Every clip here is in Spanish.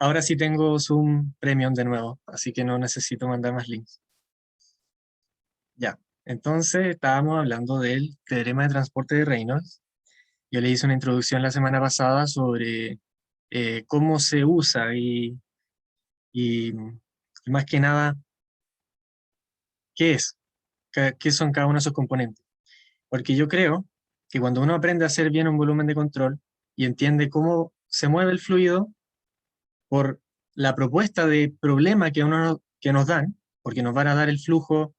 Ahora sí tengo Zoom Premium de nuevo, así que no necesito mandar más links. Ya, entonces estábamos hablando del teorema de transporte de Reynolds. Yo le hice una introducción la semana pasada sobre cómo se usa y más que nada, qué es, qué son cada uno de esos componentes. Porque yo creo que cuando uno aprende a hacer bien un volumen de control y entiende cómo se mueve el fluido por la propuesta de problema que nos dan, porque nos van a dar el flujo,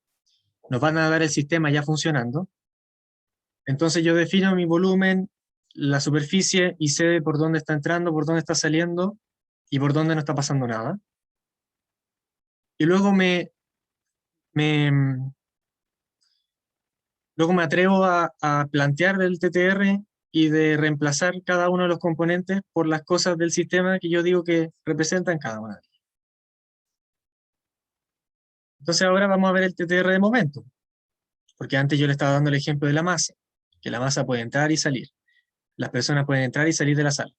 nos van a dar el sistema ya funcionando. Entonces yo defino mi volumen, la superficie y sé por dónde está entrando, por dónde está saliendo y por dónde no está pasando nada. Y me, luego me atrevo a plantear el TTR y de reemplazar cada uno de los componentes por las cosas del sistema que yo digo que representan cada una. Entonces ahora vamos a ver el TTR de momento, porque antes yo le estaba dando el ejemplo de la masa, que la masa puede entrar y salir. Las personas pueden entrar y salir de la sala.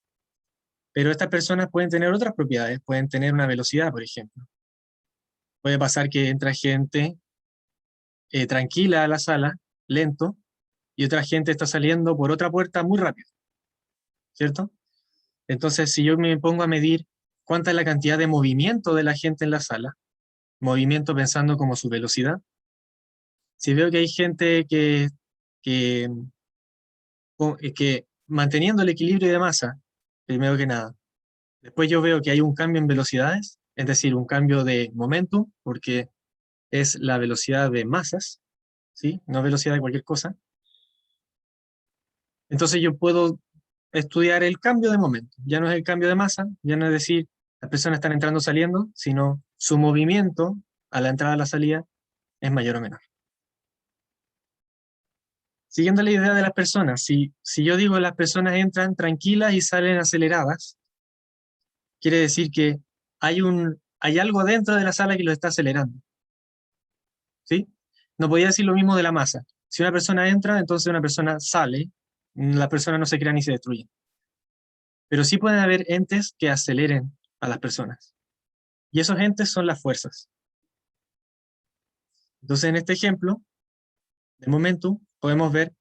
Pero estas personas pueden tener otras propiedades, pueden tener una velocidad, por ejemplo. Puede pasar que entra gente tranquila a la sala, lento, y otra gente está saliendo por otra puerta muy rápido, ¿cierto? Entonces, si yo me pongo a medir cuánta es la cantidad de movimiento de la gente en la sala, movimiento pensando como su velocidad, si veo que hay gente que, que manteniendo el equilibrio de masa, primero que nada, después yo veo que hay un cambio en velocidades, es decir, un cambio de momentum, porque es la velocidad de masas, ¿sí? No velocidad de cualquier cosa. Entonces yo puedo estudiar el cambio de momento. Ya no es el cambio de masa, ya no es decir las personas están entrando o saliendo, sino su movimiento a la entrada a la salida es mayor o menor. Siguiendo la idea de las personas, si yo digo las personas entran tranquilas y salen aceleradas, quiere decir que hay algo dentro de la sala que lo está acelerando, ¿sí? No podía decir lo mismo de la masa. Si una persona entra, entonces una persona sale, la persona no se crea ni se destruye. Pero sí pueden haber entes que aceleren a las personas. Y esos entes son las fuerzas. Entonces, en este ejemplo, de momento, podemos ver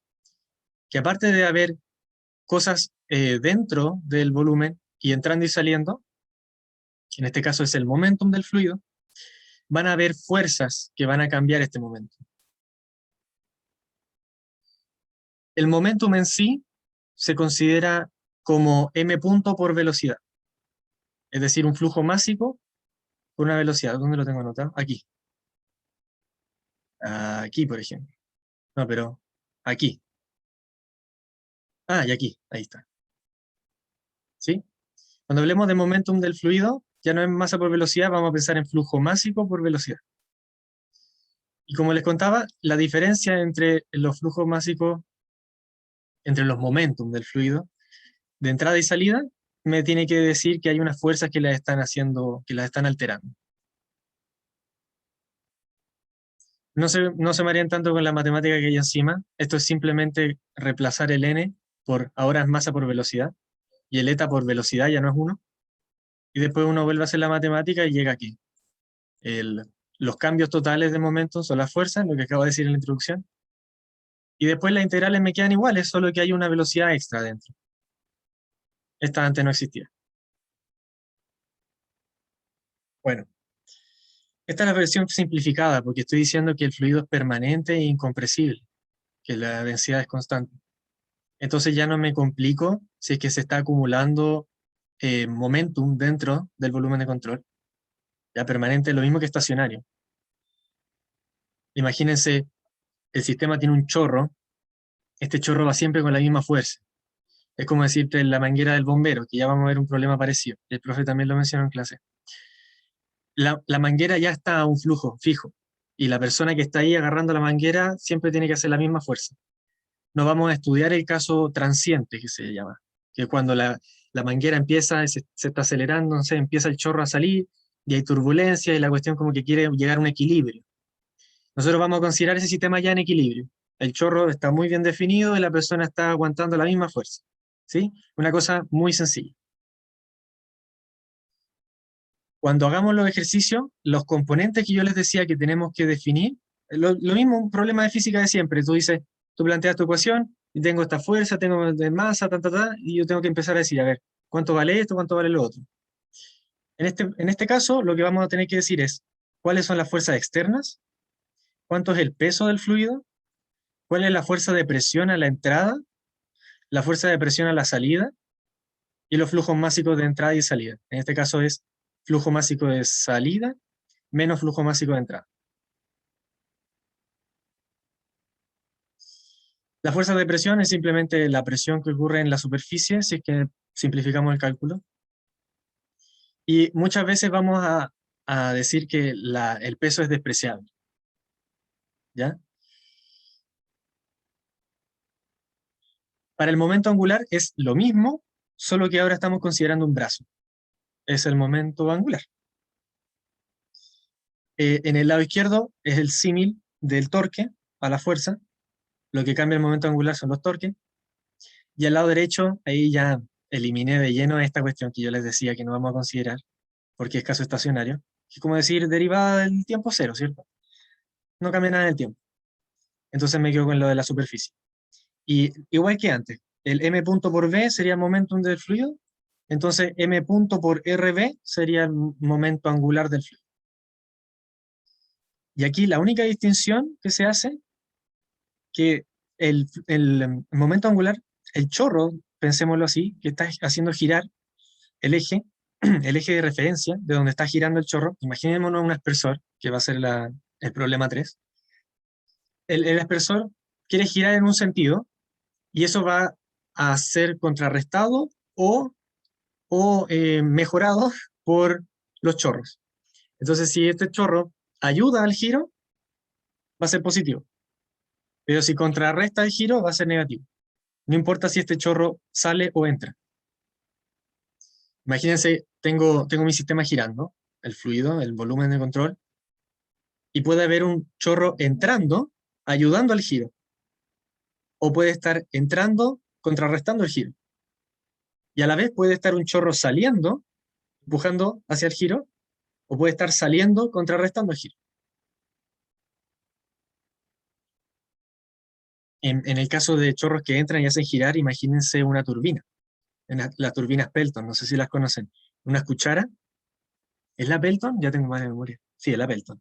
que aparte de haber cosas dentro del volumen y entrando y saliendo, que en este caso es el momentum del fluido, van a haber fuerzas que van a cambiar este momentum. El momentum en sí se considera como m punto por velocidad, es decir, un flujo másico por una velocidad. ¿Dónde lo tengo anotado? Aquí. Aquí, por ejemplo. No, pero aquí. Y aquí. Ahí está. ¿Sí? Cuando hablemos de momentum del fluido, ya no es masa por velocidad, vamos a pensar en flujo másico por velocidad. Y como les contaba, la diferencia entre los flujos másicos, entre los momentum del fluido, de entrada y salida, me tiene que decir que hay unas fuerzas que las están haciendo, que las están alterando. No se marean tanto con la matemática que hay encima. Esto es simplemente reemplazar el n por ahora es masa por velocidad, y el eta por velocidad ya no es uno. Y después uno vuelve a hacer la matemática y llega aquí. El, los cambios totales de momento son las fuerzas, lo que acabo de decir en la introducción. Y después las integrales me quedan iguales, solo que hay una velocidad extra dentro. Esta antes no existía. Bueno, esta es la versión simplificada, porque estoy diciendo que el fluido es permanente e incompresible, que la densidad es constante. Entonces ya no me complico si es que se está acumulando momentum dentro del volumen de control. Ya permanente es lo mismo que estacionario. Imagínense, el sistema tiene un chorro, este chorro va siempre con la misma fuerza. Es como decirte la manguera del bombero, que ya vamos a ver un problema parecido. El profe también lo mencionó en clase. La manguera ya está a un flujo fijo, y la persona que está ahí agarrando la manguera siempre tiene que hacer la misma fuerza. No vamos a estudiar el caso transiente, que se llama, que es cuando la manguera empieza, se está acelerando, entonces empieza el chorro a salir, y hay turbulencia, y la cuestión como que quiere llegar a un equilibrio. Nosotros vamos a considerar ese sistema ya en equilibrio. El chorro está muy bien definido y la persona está aguantando la misma fuerza. ¿Sí? Una cosa muy sencilla. Cuando hagamos los ejercicios, los componentes que yo les decía que tenemos que definir, lo mismo, un problema de física de siempre. Tú planteas tu ecuación, y tengo esta fuerza, tengo de masa, y yo tengo que empezar a decir, a ver, ¿cuánto vale esto, cuánto vale lo otro? En este caso, lo que vamos a tener que decir es, ¿cuáles son las fuerzas externas? ¿Cuánto es el peso del fluido? ¿Cuál es la fuerza de presión a la entrada? ¿La fuerza de presión a la salida? Y los flujos másicos de entrada y salida. En este caso es flujo másico de salida menos flujo másico de entrada. La fuerza de presión es simplemente la presión que ocurre en la superficie, si es que simplificamos el cálculo. Y muchas veces vamos a decir que el peso es despreciable. ¿Ya? Para el momento angular es lo mismo, solo que ahora estamos considerando un brazo. Es el momento angular. En el lado izquierdo es el símil del torque a la fuerza. Lo que cambia el momento angular son los torques. Y al lado derecho, ahí ya eliminé de lleno esta cuestión que yo les decía que no vamos a considerar, porque es caso estacionario, que es como decir derivada del tiempo cero, ¿cierto? No cambia nada en el tiempo. Entonces me quedo con lo de la superficie. Y igual que antes, el m punto por v sería el momentum del fluido, entonces m punto por rv sería el momento angular del fluido. Y aquí la única distinción que se hace, que el momento angular, el chorro, pensémoslo así, que está haciendo girar el eje, el eje de referencia de donde está girando el chorro, imaginémonos un aspersor, que va a ser el problema 3. El aspersor quiere girar en un sentido y eso va a ser contrarrestado o mejorado por los chorros. Entonces, si este chorro ayuda al giro, va a ser positivo. Pero si contrarresta el giro, va a ser negativo. No importa si este chorro sale o entra. Imagínense, tengo mi sistema girando, el fluido, el volumen de control, y puede haber un chorro entrando, ayudando al giro. O puede estar entrando, contrarrestando el giro. Y a la vez puede estar un chorro saliendo, empujando hacia el giro, o puede estar saliendo, contrarrestando el giro. En el caso de chorros que entran y hacen girar, imagínense una turbina. Las turbinas Pelton, no sé si las conocen. Unas cucharas. ¿Es la Pelton? Ya tengo más de memoria. Sí, es la Pelton.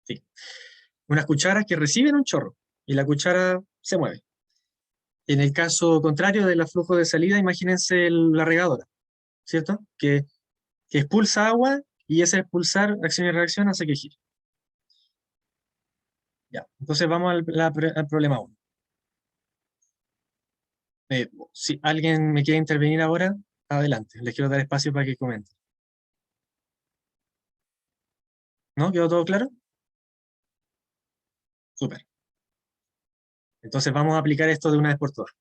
Sí. Unas cucharas que reciben un chorro y la cuchara se mueve. En el caso contrario del flujo de salida, imagínense la regadora, ¿cierto? Que expulsa agua y ese expulsar, acción y reacción, hace que gire. Ya, entonces vamos al problema 1. Si alguien me quiere intervenir ahora, adelante. Les quiero dar espacio para que comenten. ¿No? ¿Quedó todo claro? Súper. Entonces vamos a aplicar esto de una vez por todas.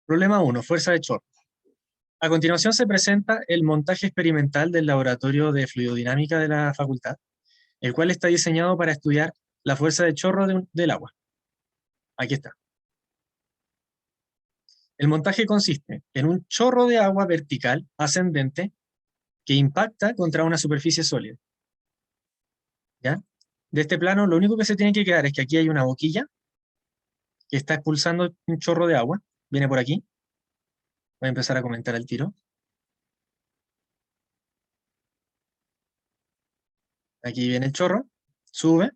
Problema 1, fuerza de chorro. A continuación se presenta el montaje experimental del laboratorio de fluidodinámica de la facultad, el cual está diseñado para estudiar la fuerza de chorro del agua. Aquí está. El montaje consiste en un chorro de agua vertical ascendente que impacta contra una superficie sólida. ¿Ya? De este plano, lo único que se tiene que quedar es que aquí hay una boquilla que está expulsando un chorro de agua. Viene por aquí. Voy a empezar a comentar al tiro. Aquí viene el chorro, sube,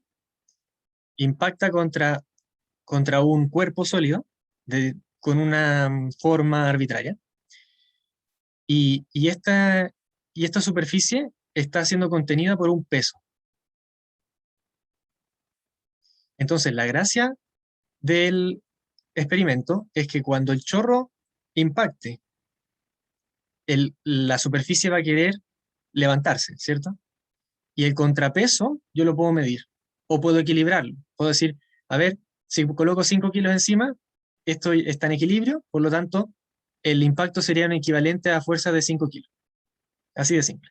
impacta contra un cuerpo sólido con una forma arbitraria. Y esta superficie está siendo contenida por un peso. Entonces, la gracia del experimento es que cuando el chorro impacte, la superficie va a querer levantarse, ¿cierto? Y el contrapeso yo lo puedo medir o puedo equilibrarlo. Puedo decir, a ver, si coloco 5 kilos encima, esto está en equilibrio, por lo tanto, el impacto sería un equivalente a fuerza de 5 kilos. Así de simple.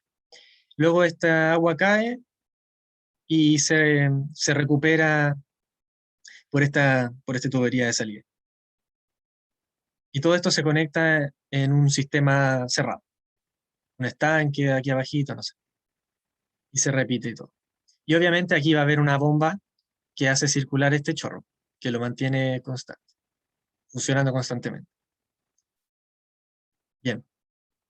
Luego esta agua cae y se recupera por esta tubería de salida. Y todo esto se conecta en un sistema cerrado. un estanque aquí abajito, no sé. Y se repite y todo. Y obviamente aquí va a haber una bomba que hace circular este chorro, que lo mantiene constante, funcionando constantemente. Bien.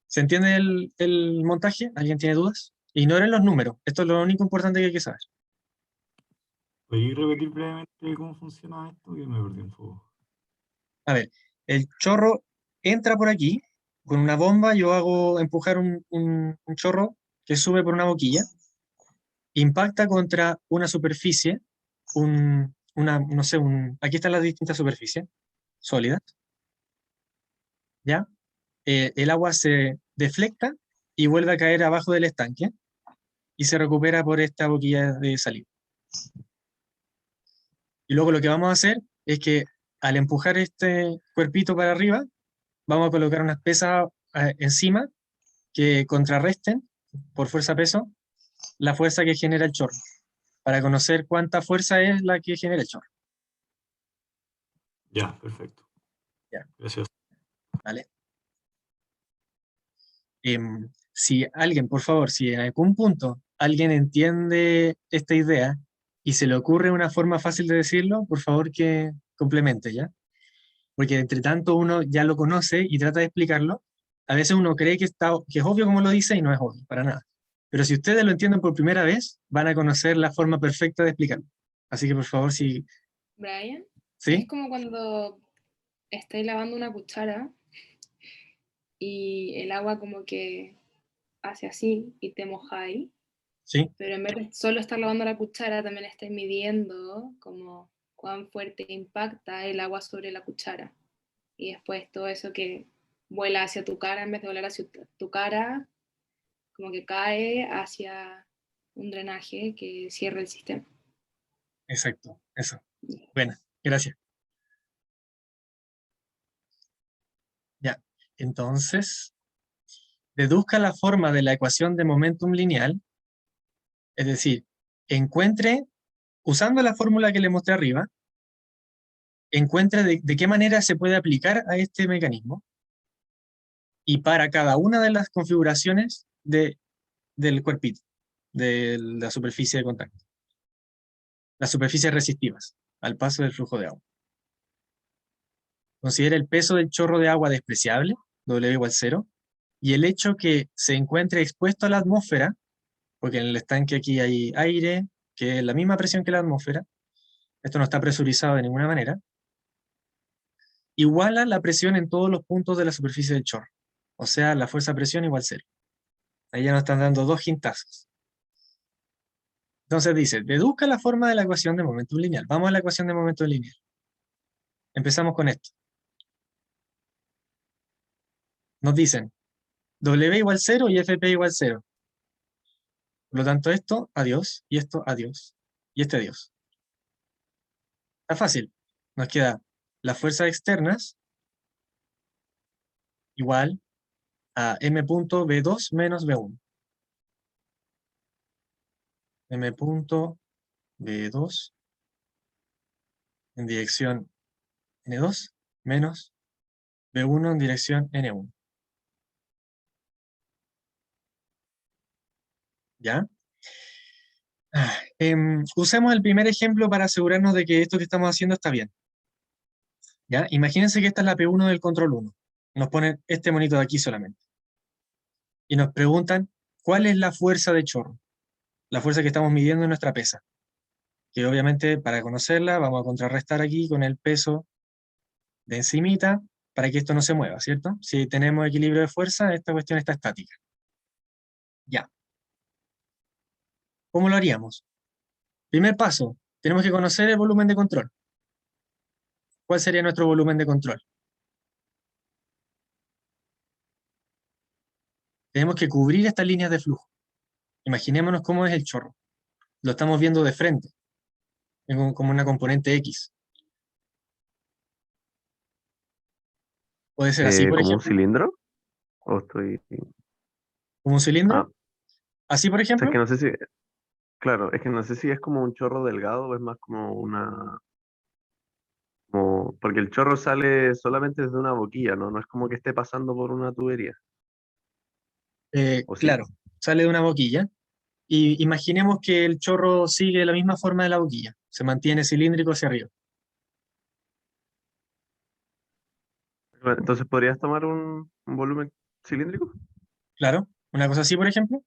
¿Se entiende el montaje? ¿Alguien tiene dudas? Ignoren los números. Esto es lo único importante que hay que saber. ¿Podéis repetir brevemente cómo funciona esto? Que me perdí un poco. A ver, el chorro entra por aquí con una bomba. Yo hago empujar un chorro que sube por una boquilla, impacta contra una superficie, no sé, aquí están las distintas superficies sólidas, ¿ya? El agua se deflecta y vuelve a caer abajo del estanque y se recupera por esta boquilla de salida. Y luego lo que vamos a hacer es que al empujar este cuerpito para arriba, vamos a colocar unas pesas encima que contrarresten por fuerza-peso la fuerza que genera el chorro, para conocer cuánta fuerza es la que genera el chorro. Ya, perfecto. Ya, Gracias. ¿vale? Si alguien, por favor, si en algún punto alguien entiende esta idea y se le ocurre una forma fácil de decirlo, por favor que complemente, ¿ya? Porque entre tanto uno ya lo conoce y trata de explicarlo. A veces uno cree que es obvio como lo dice y no es obvio, para nada. Pero si ustedes lo entienden por primera vez, van a conocer la forma perfecta de explicarlo. Así que por favor, si, Brian, es ¿sí? como cuando estáis lavando una cuchara y el agua como que hace así y te mojáis, ¿Sí? pero en vez de solo estar lavando la cuchara, también estáis midiendo como cuán fuerte impacta el agua sobre la cuchara. Y después todo eso que vuela hacia tu cara, en vez de volar hacia tu cara, como que cae hacia un drenaje que cierra el sistema. Exacto, eso. Bueno, gracias. Ya. Entonces, deduzca la forma de la ecuación de momentum lineal, es decir, encuentre, usando la fórmula que le mostré arriba, encuentre de qué manera se puede aplicar a este mecanismo y para cada una de las configuraciones del cuerpito, de la superficie de contacto, las superficies resistivas al paso del flujo de agua. Considera el peso del chorro de agua despreciable, W igual 0, y el hecho que se encuentre expuesto a la atmósfera, porque en el estanque aquí hay aire, que es la misma presión que la atmósfera, esto no está presurizado de ninguna manera, iguala la presión en todos los puntos de la superficie del chorro. O sea, la fuerza-presión igual 0. Ahí ya nos están dando dos hintazos. Entonces dice, deduzca la forma de la ecuación de momentum lineal. Vamos a la ecuación de momentum lineal. Empezamos con esto. Nos dicen W igual 0 y FP igual 0. Por lo tanto, esto, adiós, y esto, adiós, y este, adiós. Está fácil. Nos queda las fuerzas externas igual a m punto B2 menos B1. M punto B2 en dirección N2 menos B1 en dirección N1. ¿Ya? Usemos el primer ejemplo para asegurarnos de que esto que estamos haciendo está bien. ¿Ya? Imagínense que esta es la P1 del control 1. Nos ponen este monito de aquí solamente. Y nos preguntan, ¿cuál es la fuerza de chorro? La fuerza que estamos midiendo en nuestra pesa. Que obviamente para conocerla vamos a contrarrestar aquí con el peso de encimita para que esto no se mueva, ¿cierto? Si tenemos equilibrio de fuerza, esta cuestión está estática. Ya. ¿Cómo lo haríamos? Primer paso, tenemos que conocer el volumen de control. ¿Cuál sería nuestro volumen de control? Tenemos que cubrir estas líneas de flujo. Imaginémonos cómo es el chorro. Lo estamos viendo de frente, como una componente X. Puede ser así, por ¿Como un ejemplo, cilindro? ¿O estoy...? como un cilindro. Ah, Así, por o sea, es ejemplo. que no sé si... Claro, es que no sé si es como un chorro delgado o es más como una... Porque el chorro sale solamente desde una boquilla, ¿no? No es como que esté pasando por una tubería. ¿O sí? Claro, sale de una boquilla. Y imaginemos que el chorro sigue la misma forma de la boquilla, se mantiene cilíndrico hacia arriba. Bueno, entonces, ¿podrías tomar un volumen cilíndrico? Claro, una cosa así, por ejemplo.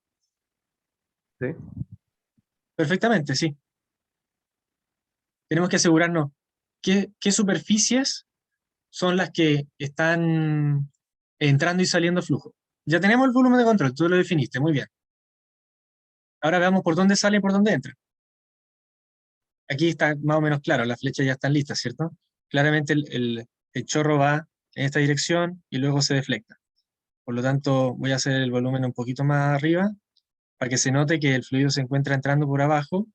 Sí. Perfectamente, sí. Tenemos que asegurarnos qué superficies son las que están entrando y saliendo flujo. Ya tenemos el volumen de control, tú lo definiste, muy bien. Ahora veamos por dónde sale y por dónde entra. Aquí está más o menos claro, las flechas ya están listas, ¿cierto? Claramente el chorro va en esta dirección y luego se deflecta. Por lo tanto, voy a hacer el volumen un poquito más arriba para que se note que el fluido se encuentra entrando por abajo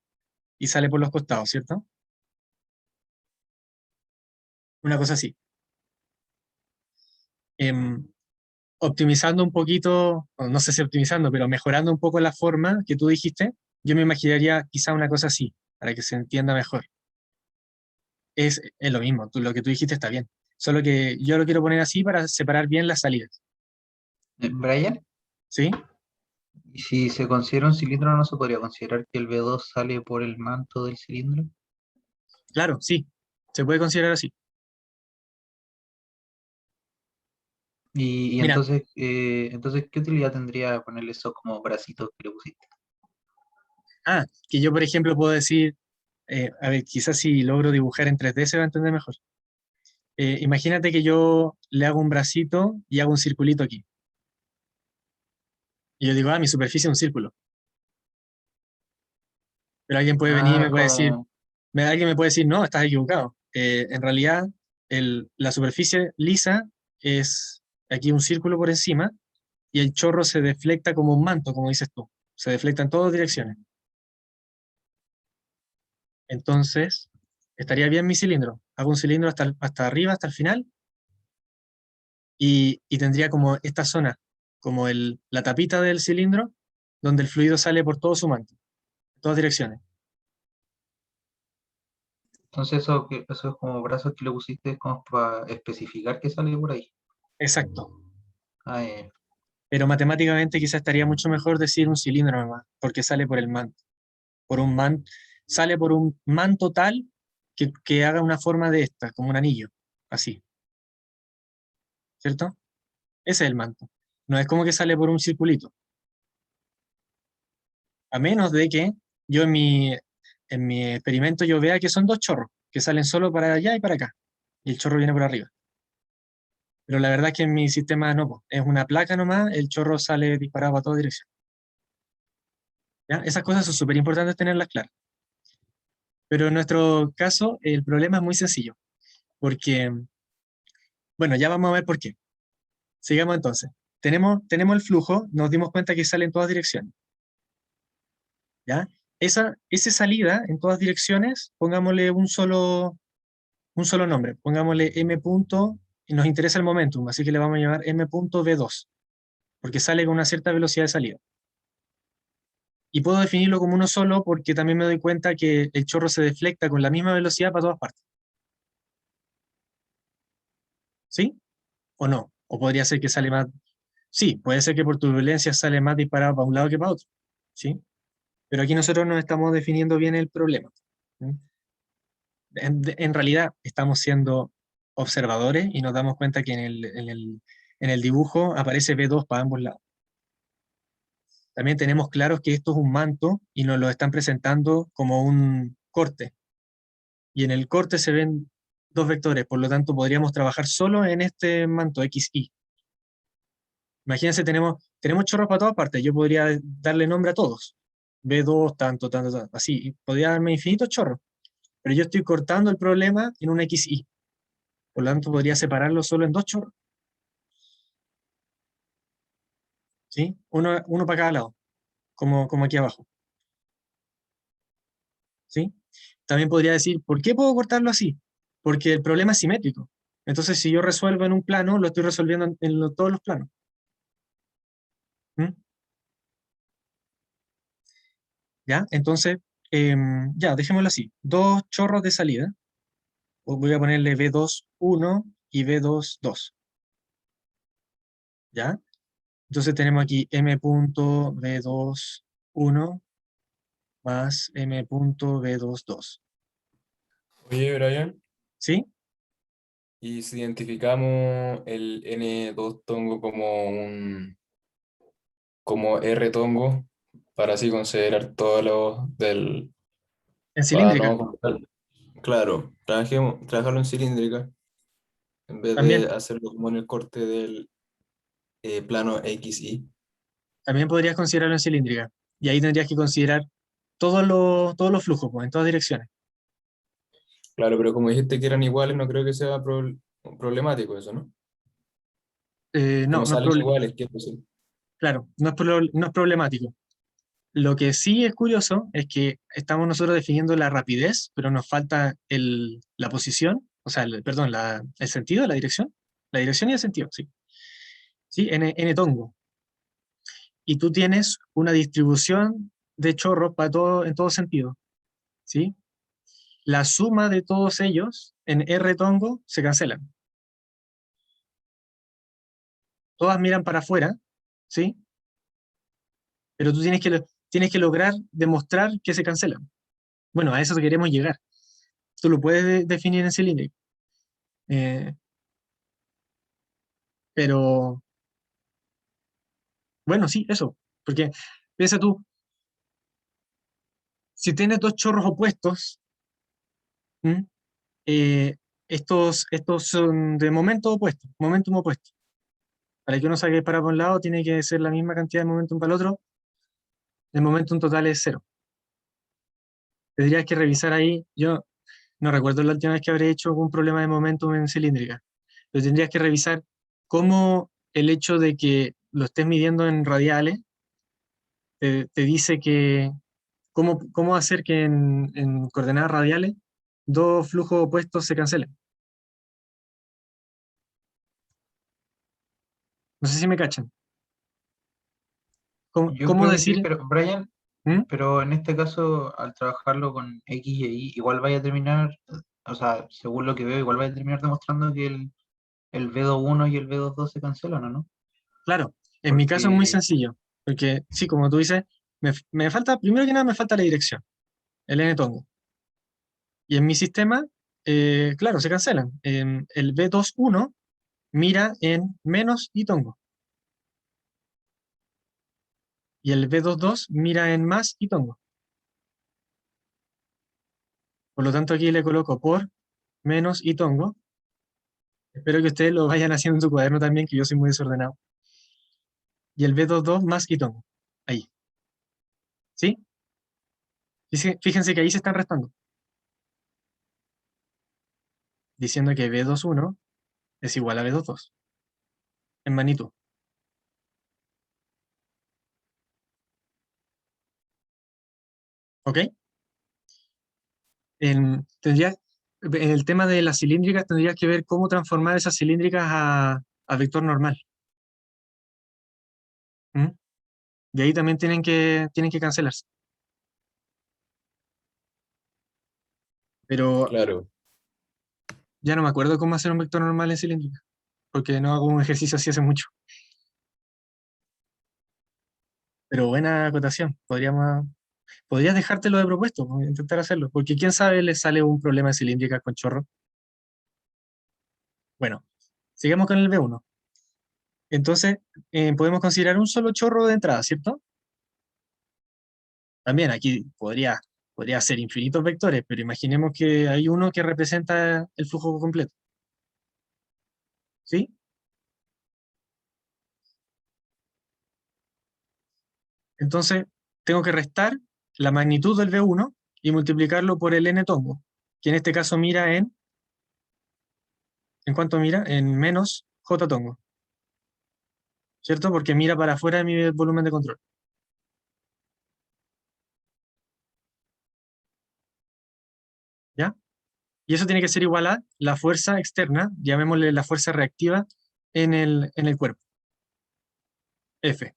y sale por los costados, ¿cierto? Una cosa así. Em, Optimizando un poquito, o no sé si optimizando, pero mejorando un poco la forma que tú dijiste, yo me imaginaría quizá una cosa así, para que se entienda mejor. Es lo mismo, lo que tú dijiste está bien. Solo que yo lo quiero poner así para separar bien las salidas. Brian, ¿Sí? y si se considera un cilindro, ¿no se podría considerar que el V2 sale por el manto del cilindro? Claro, sí. Se puede considerar así. Y Mira, entonces, ¿qué utilidad tendría ponerle esos como bracitos que le pusiste? que yo, por ejemplo, puedo decir, a ver, quizás si logro dibujar en 3D se va a entender mejor. Imagínate que yo le hago un bracito y hago un circulito aquí. Y yo digo, mi superficie es un círculo. Pero alguien puede venir y Ah, me es puede decir, como, alguien me puede decir, no, estás equivocado. En realidad, la superficie lisa es aquí un círculo por encima y el chorro se deflecta como un manto, como dices tú. Se deflecta en todas direcciones. Entonces, estaría bien mi cilindro. Hago un cilindro hasta arriba, hasta el final, y tendría como esta zona, como la tapita del cilindro, donde el fluido sale por todo su manto, en todas direcciones. entonces esos como brazos que le pusiste es como para especificar que sale por ahí. Exacto. Ah, Pero matemáticamente quizás estaría mucho mejor decir un cilindro nomás, porque sale por el manto. Sale por un manto tal que haga una forma de esta, como un anillo, así, ¿cierto? Ese es el manto. No es como que sale por un circulito. A menos de que yo en mi experimento yo vea que son dos chorros, que salen solo para allá y para acá. Y el chorro viene por arriba. Pero la verdad es que en mi sistema no, po. Es una placa nomás, el chorro sale disparado a toda dirección. ¿Ya? Esas cosas son súper importantes tenerlas claras. Pero en nuestro caso, el problema es muy sencillo, porque, bueno, ya vamos a ver por qué. Sigamos entonces. Tenemos el flujo, nos dimos cuenta que sale en todas direcciones. ¿Ya? Esa salida en todas direcciones, pongámosle un solo nombre, pongámosle M punto, y nos interesa el momentum, así que le vamos a llamar M punto V2, porque sale con una cierta velocidad de salida. Y puedo definirlo como uno solo porque también me doy cuenta que el chorro se deflecta con la misma velocidad para todas partes. ¿Sí? ¿O no? ¿O podría ser que sale más? Sí, puede ser que por turbulencia sale más disparado para un lado que para otro. ¿Sí? Pero aquí nosotros no estamos definiendo bien el problema. ¿Sí? En realidad estamos siendo observadores y nos damos cuenta que en el dibujo aparece V2 para ambos lados. También tenemos claros que esto es un manto y nos lo están presentando como un corte. Y en el corte se ven dos vectores, por lo tanto podríamos trabajar solo en este manto XY. Imagínense, tenemos chorros para todas partes. Yo podría darle nombre a todos. B2, tanto, tanto, tanto. Así. Y podría darme infinitos chorros. Pero yo estoy cortando el problema en un XY. Por lo tanto, podría separarlo solo en dos chorros. ¿Sí? Uno para cada lado. Como aquí abajo. ¿Sí? También podría decir, ¿por qué puedo cortarlo así? Porque el problema es simétrico. Entonces, si yo resuelvo en un plano, lo estoy resolviendo en todos los planos. ¿Mm? ¿Ya? Entonces, ya, dejémoslo así. Dos chorros de salida. Voy a ponerle V2.1 y V2.2. ¿Ya? Entonces tenemos aquí m.b21 más m.b22. Oye, Brian, ¿Sí? y si identificamos el N2 tongo como R tongo, para así considerar todos los del, En para cilíndrica. no contar. Claro, trabajarlo en cilíndrica, en vez También, de hacerlo como en el corte del plano XY. también podrías considerarlo en cilíndrica. Y ahí tendrías que considerar todos los flujos, pues, en todas direcciones. Claro, pero como dijiste que eran iguales, no creo que sea problemático eso, ¿no? No, Como no es salen iguales, quiero decir. claro, no es problemático. Lo que sí es curioso es que estamos nosotros definiendo la rapidez, pero nos falta la posición, o sea, perdón, el sentido, la dirección y el sentido, sí. Sí, n tongo. Y tú tienes una distribución de chorros para todo, en todo sentido, ¿sí? La suma de todos ellos en R tongo se cancelan. Todas miran para afuera, ¿sí? Pero tú tienes que lograr demostrar que se cancelan. Bueno, a eso queremos llegar. Tú lo puedes definir en cilíndrico. Eh, pero, bueno, sí, eso. Porque piensa tú, si tienes dos chorros opuestos, ¿m? Eh, estos son de momentum opuesto. Para que uno saque para un lado, tiene que ser la misma cantidad de momentum para el otro. El momentum total es cero. Tendrías que revisar ahí. Yo no recuerdo la última vez que habré hecho algún problema de momentum en cilíndrica. Pero tendrías que revisar cómo el hecho de que lo estés midiendo en radiales te dice que cómo hacer que en coordenadas radiales dos flujos opuestos se cancelen. No sé si me cachan. ¿Cómo, Yo cómo creo que sí, decir? pero Brian, ¿Mm? pero en este caso, al trabajarlo con X y Y, igual vaya a terminar, o sea, según lo que veo, igual vaya a terminar demostrando que el V21 y el V22 se cancelan, ¿o no? Claro, en mi caso es muy Porque sencillo, porque sí, como tú dices, me falta, primero que nada me falta la dirección, el n-tongo. Y en mi sistema, claro, se cancelan. El V21 mira en menos y tongo, y el V22 mira en más y tongo. Por lo tanto, aquí le coloco por menos y tongo. Espero que ustedes lo vayan haciendo en su cuaderno también, que yo soy muy desordenado. Y el V22 más y tongo. Ahí. ¿Sí? Fíjense que ahí se están restando, diciendo que V21 es igual a V22 en magnitud. ¿Ok? En el tema de las cilíndricas tendrías que ver cómo transformar esas cilíndricas a vector normal. ¿Mm? Y ahí también tienen que cancelarse. Pero Claro. ya no me acuerdo cómo hacer un vector normal en cilíndrica, porque no hago un ejercicio así hace mucho. Pero buena acotación. Podrías dejártelo de propuesto, ¿no? Intentar hacerlo, porque quién sabe le sale un problema de cilíndrica con chorro. Bueno, sigamos con el V1. Entonces, podemos considerar un solo chorro de entrada, ¿cierto? También aquí podría ser infinitos vectores, pero imaginemos que hay uno que representa el flujo completo. ¿Sí? Entonces, tengo que restar la magnitud del V1 y multiplicarlo por el n tongo, que en este caso mira ¿en cuánto mira? En menos j tongo, ¿cierto? Porque mira para afuera de mi volumen de control. ¿Ya? Y eso tiene que ser igual a la fuerza externa, llamémosle la fuerza reactiva en el cuerpo, F.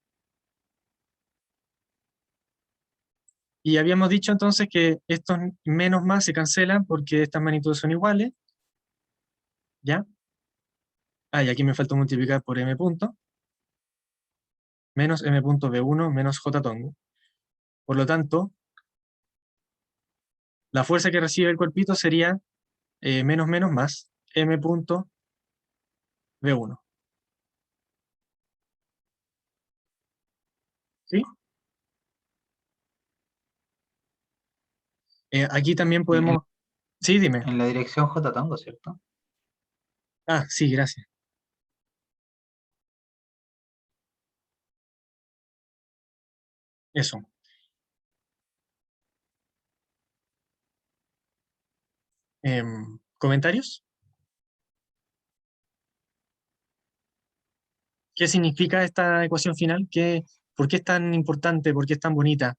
Y habíamos dicho entonces que estos menos más se cancelan porque estas magnitudes son iguales, ¿ya? Ah, y aquí me falta multiplicar por m punto. menos m.b1 menos j tongo. Por lo tanto, la fuerza que recibe el cuerpito sería menos menos más m.b1. ¿Sí? Aquí también podemos... Sí, dime. En la dirección J tango, ¿cierto? Ah, sí, gracias. Eso. ¿Comentarios? ¿Qué significa esta ecuación final? ¿Por qué es tan importante? ¿Por qué es tan bonita?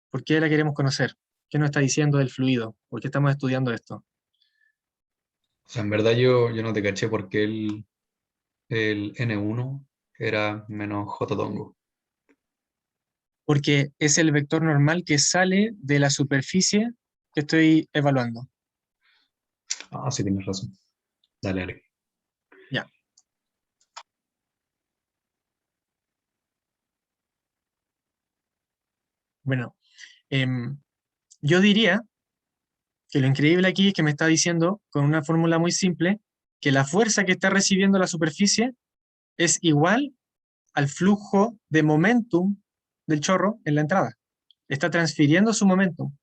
¿Por qué la queremos conocer? ¿Qué nos está diciendo del fluido? ¿Por qué estamos estudiando esto? O sea, en verdad yo no te caché porque el N1 era menos J tongo. Porque es el vector normal que sale de la superficie que estoy evaluando. Ah, sí, tienes razón. Dale, dale. Ya. Bueno, yo diría que lo increíble aquí es que me está diciendo, con una fórmula muy simple, que la fuerza que está recibiendo la superficie es igual al flujo de momentum del chorro en la entrada. Está transfiriendo su momentum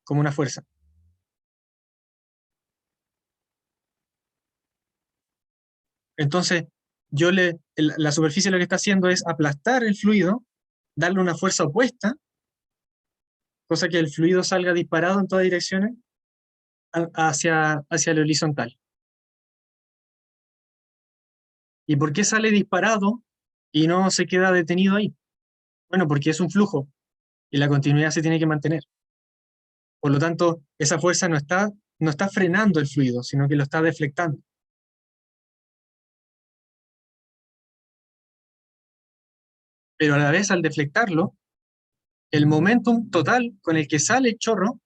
como una fuerza. Entonces, la superficie lo que está haciendo es aplastar el fluido, darle una fuerza opuesta, cosa que el fluido salga disparado en todas direcciones hacia el horizontal. ¿Y por qué sale disparado y no se queda detenido ahí? Bueno, porque es un flujo y la continuidad se tiene que mantener. Por lo tanto, esa fuerza no está frenando el fluido, sino que lo está deflectando. Pero a la vez, al deflectarlo, el momentum total con el que sale el chorro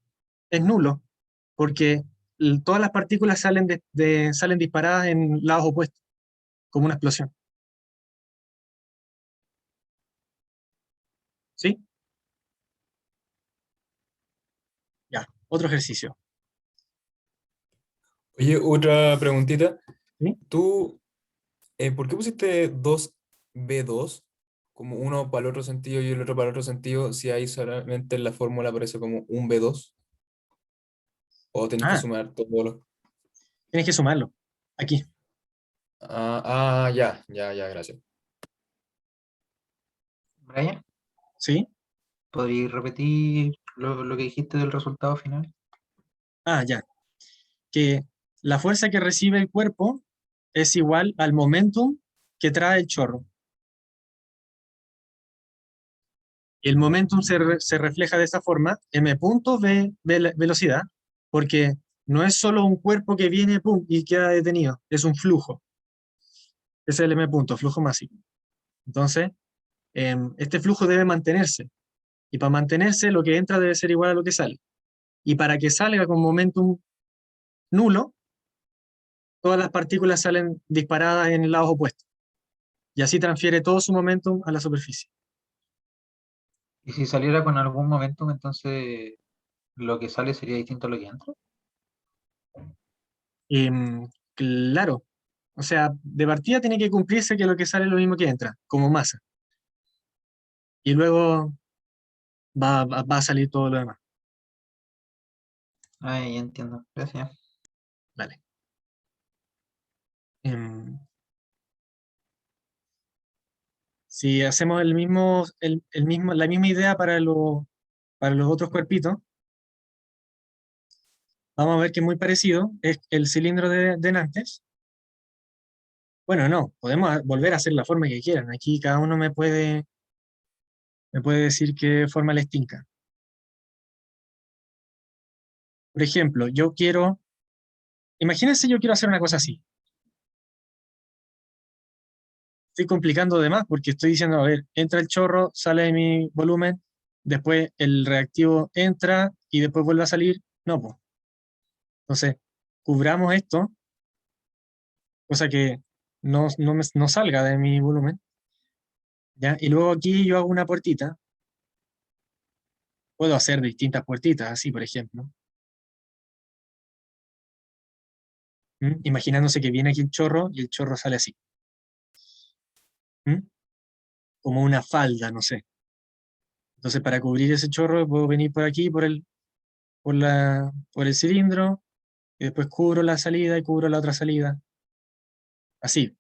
es nulo, porque todas las partículas salen disparadas en lados opuestos, como una explosión. ¿Sí? Ya, otro ejercicio. Oye, otra preguntita. ¿Sí? ¿Tú por qué pusiste 2B2 como uno para el otro sentido y el otro para el otro sentido si ahí solamente en la fórmula aparece como un B2? ¿O tenés que Ah, sumar todos los...? tienes que sumarlo. Aquí. Ya, gracias. Brian, ¿Sí? ¿podrías repetir lo que dijiste del resultado final? Ah, ya. Que la fuerza que recibe el cuerpo es igual al momentum que trae el chorro. Y el momentum se refleja de esa forma, m punto v velocidad, porque no es solo un cuerpo que viene pum, y queda detenido, es un flujo. Es el m punto, flujo masivo. Entonces, este flujo debe mantenerse. Y para mantenerse, lo que entra debe ser igual a lo que sale. Y para que salga con momentum nulo, todas las partículas salen disparadas en lados opuestos. Y así transfiere todo su momentum a la superficie. Y si saliera con algún momentum, entonces lo que sale sería distinto a lo que entra. Claro, o sea, de partida tiene que cumplirse que lo que sale es lo mismo que entra, como masa. Y luego va a salir todo lo demás. Ah, ya entiendo. Gracias. Vale. Em, si hacemos la misma idea para los otros cuerpitos, vamos a ver que es muy parecido. Es el cilindro de Nantes. Bueno, no, podemos volver a hacer la forma que quieran. Aquí cada uno me puede decir qué forma les tinca. Por ejemplo, imagínense yo quiero hacer una cosa así. Estoy complicando de más porque estoy diciendo, a ver, entra el chorro, sale de mi volumen, después el reactivo entra y después vuelve a salir. No, pues. Entonces, cubramos esto, cosa que no salga de mi volumen. ¿ya? Y luego aquí yo hago una puertita. Puedo hacer distintas puertitas, así, por ejemplo. Imaginándose que viene aquí el chorro y el chorro sale así. Como una falda, no sé. Entonces, para cubrir ese chorro, puedo venir por aquí, por el cilindro, y después cubro la salida y cubro la otra salida. Así.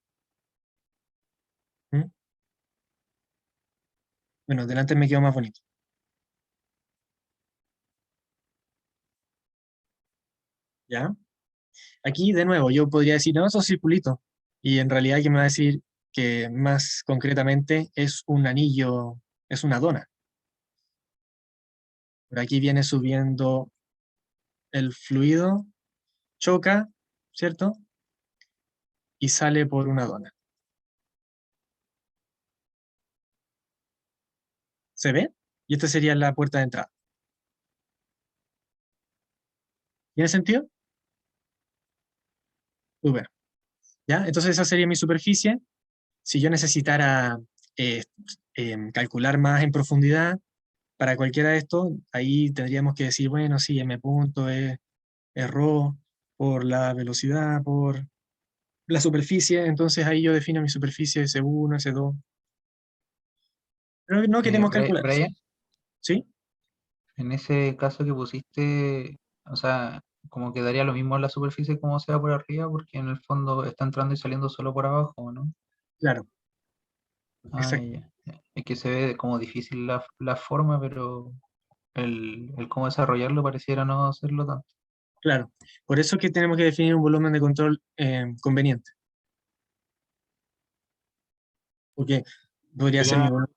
¿Mm? Bueno, delante me quedó más bonito. ¿Ya? Aquí, de nuevo, yo podría decir, no, eso es circulito. Y en realidad, ¿qué me va a decir que más concretamente es un anillo, es una dona? Por aquí viene subiendo el fluido, choca, ¿cierto? Y sale por una dona. ¿Se ve? Y esta sería la puerta de entrada. ¿Tiene sentido? Súper. ¿Ya? Entonces esa sería mi superficie. Si yo necesitara eh, calcular más en profundidad para cualquiera de estos, ahí tendríamos que decir, bueno, sí, m punto es ρ por la velocidad, por la superficie, entonces ahí yo defino mi superficie S1, S2. Pero no queremos calcular eso. Brian, ¿Sí? en ese caso que pusiste, o sea, como que daría lo mismo la superficie como sea por arriba, porque en el fondo está entrando y saliendo solo por abajo, ¿no? Claro. Ah, Exacto. ya. Es que se ve como difícil la forma, pero el cómo desarrollarlo pareciera no hacerlo tanto. Claro. Por eso es que tenemos que definir un volumen de control conveniente. Porque podría ser mi Era- volumen.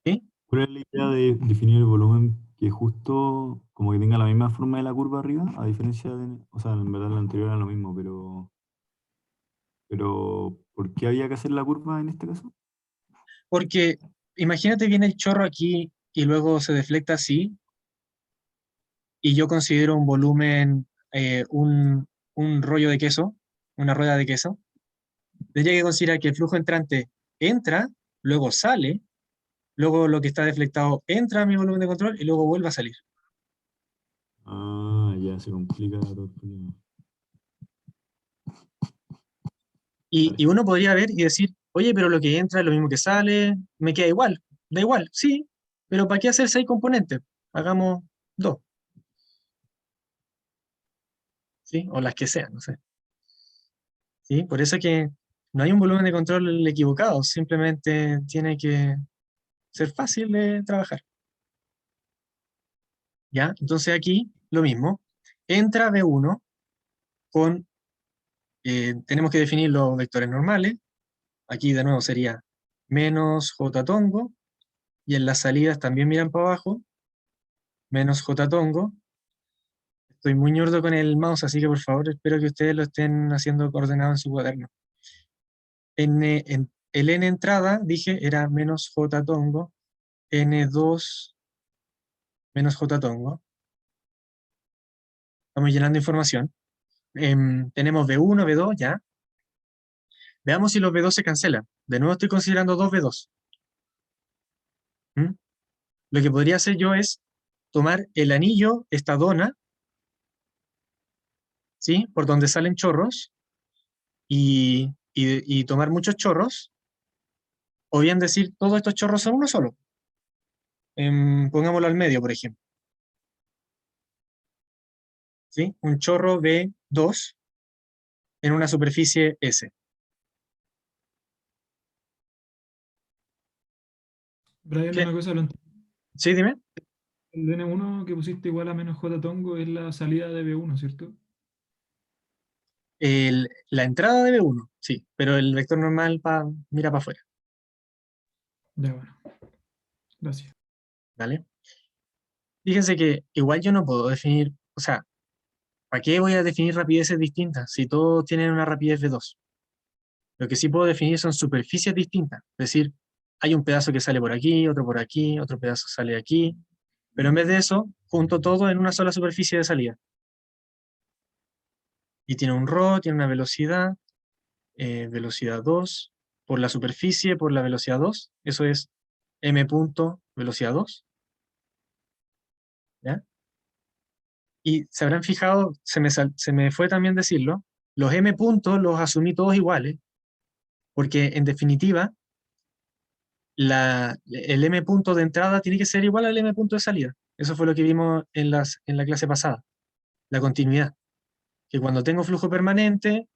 ¿Sí? ¿Cuál es la idea de definir el volumen que justo como que tenga la misma forma de la curva arriba? A diferencia de, o sea, en verdad la anterior era lo mismo, pero ¿por qué había que hacer la curva en este caso? Porque imagínate viene el chorro aquí y luego se deflecta así, y yo considero un volumen, un rollo de queso, una rueda de queso. Tendría que considerar que el flujo entrante entra, luego sale, luego lo que está deflectado entra a mi volumen de control y luego vuelve a salir. Ah, ya se complica todo el problema. Vale. Y uno podría ver y decir, oye, pero lo que entra es lo mismo que sale, me queda igual. Da igual, sí, pero ¿para qué hacer 6 componentes? Hagamos 2, ¿sí? O las que sean, no sé. ¿Sí? Por eso es que no hay un volumen de control equivocado, simplemente tiene que ser fácil de trabajar. ¿Ya? Entonces aquí lo mismo. Entra B1 con, tenemos que definir los vectores normales. Aquí de nuevo sería menos J tongo, y en las salidas también miran para abajo, menos J tongo. Estoy muy ñordo con el mouse, así que por favor espero que ustedes lo estén haciendo coordenado en su cuaderno. El N entrada, dije, era menos J tongo, N2 menos J tongo. Estamos llenando información. Tenemos B1, B2, ya. Veamos si los B2 se cancelan. De nuevo estoy considerando dos B2. ¿Mm? Lo que podría hacer yo es tomar el anillo, esta dona, ¿sí? Por donde salen chorros, y tomar muchos chorros, o bien decir, todos estos chorros son uno solo. Pongámoslo al medio, por ejemplo. ¿Sí? Un chorro B2 en una superficie S. Brian, ¿Qué? una cosa, ¿Sí? Dime. el N1 que pusiste igual a menos J tongo es la salida de B1, ¿cierto? La entrada de B1, sí, pero el vector normal mira para afuera. Ya, bueno. Gracias. ¿Vale? Fíjense que igual yo no puedo definir, o sea, ¿para qué voy a definir rapideces distintas si todos tienen una rapidez V2? Lo que sí puedo definir son superficies distintas. Es decir, hay un pedazo que sale por aquí, otro pedazo sale aquí, pero en vez de eso, junto todo en una sola superficie de salida. Y tiene un ρ, tiene una velocidad, velocidad 2, por la superficie por la velocidad 2. Eso es m punto velocidad 2. ¿Ya? Y se habrán fijado, se me fue también decirlo, los m puntos los asumí todos iguales, porque en definitiva, el m punto de entrada tiene que ser igual al m punto de salida. Eso fue lo que vimos en la clase pasada, la continuidad. Que cuando tengo flujo permanente,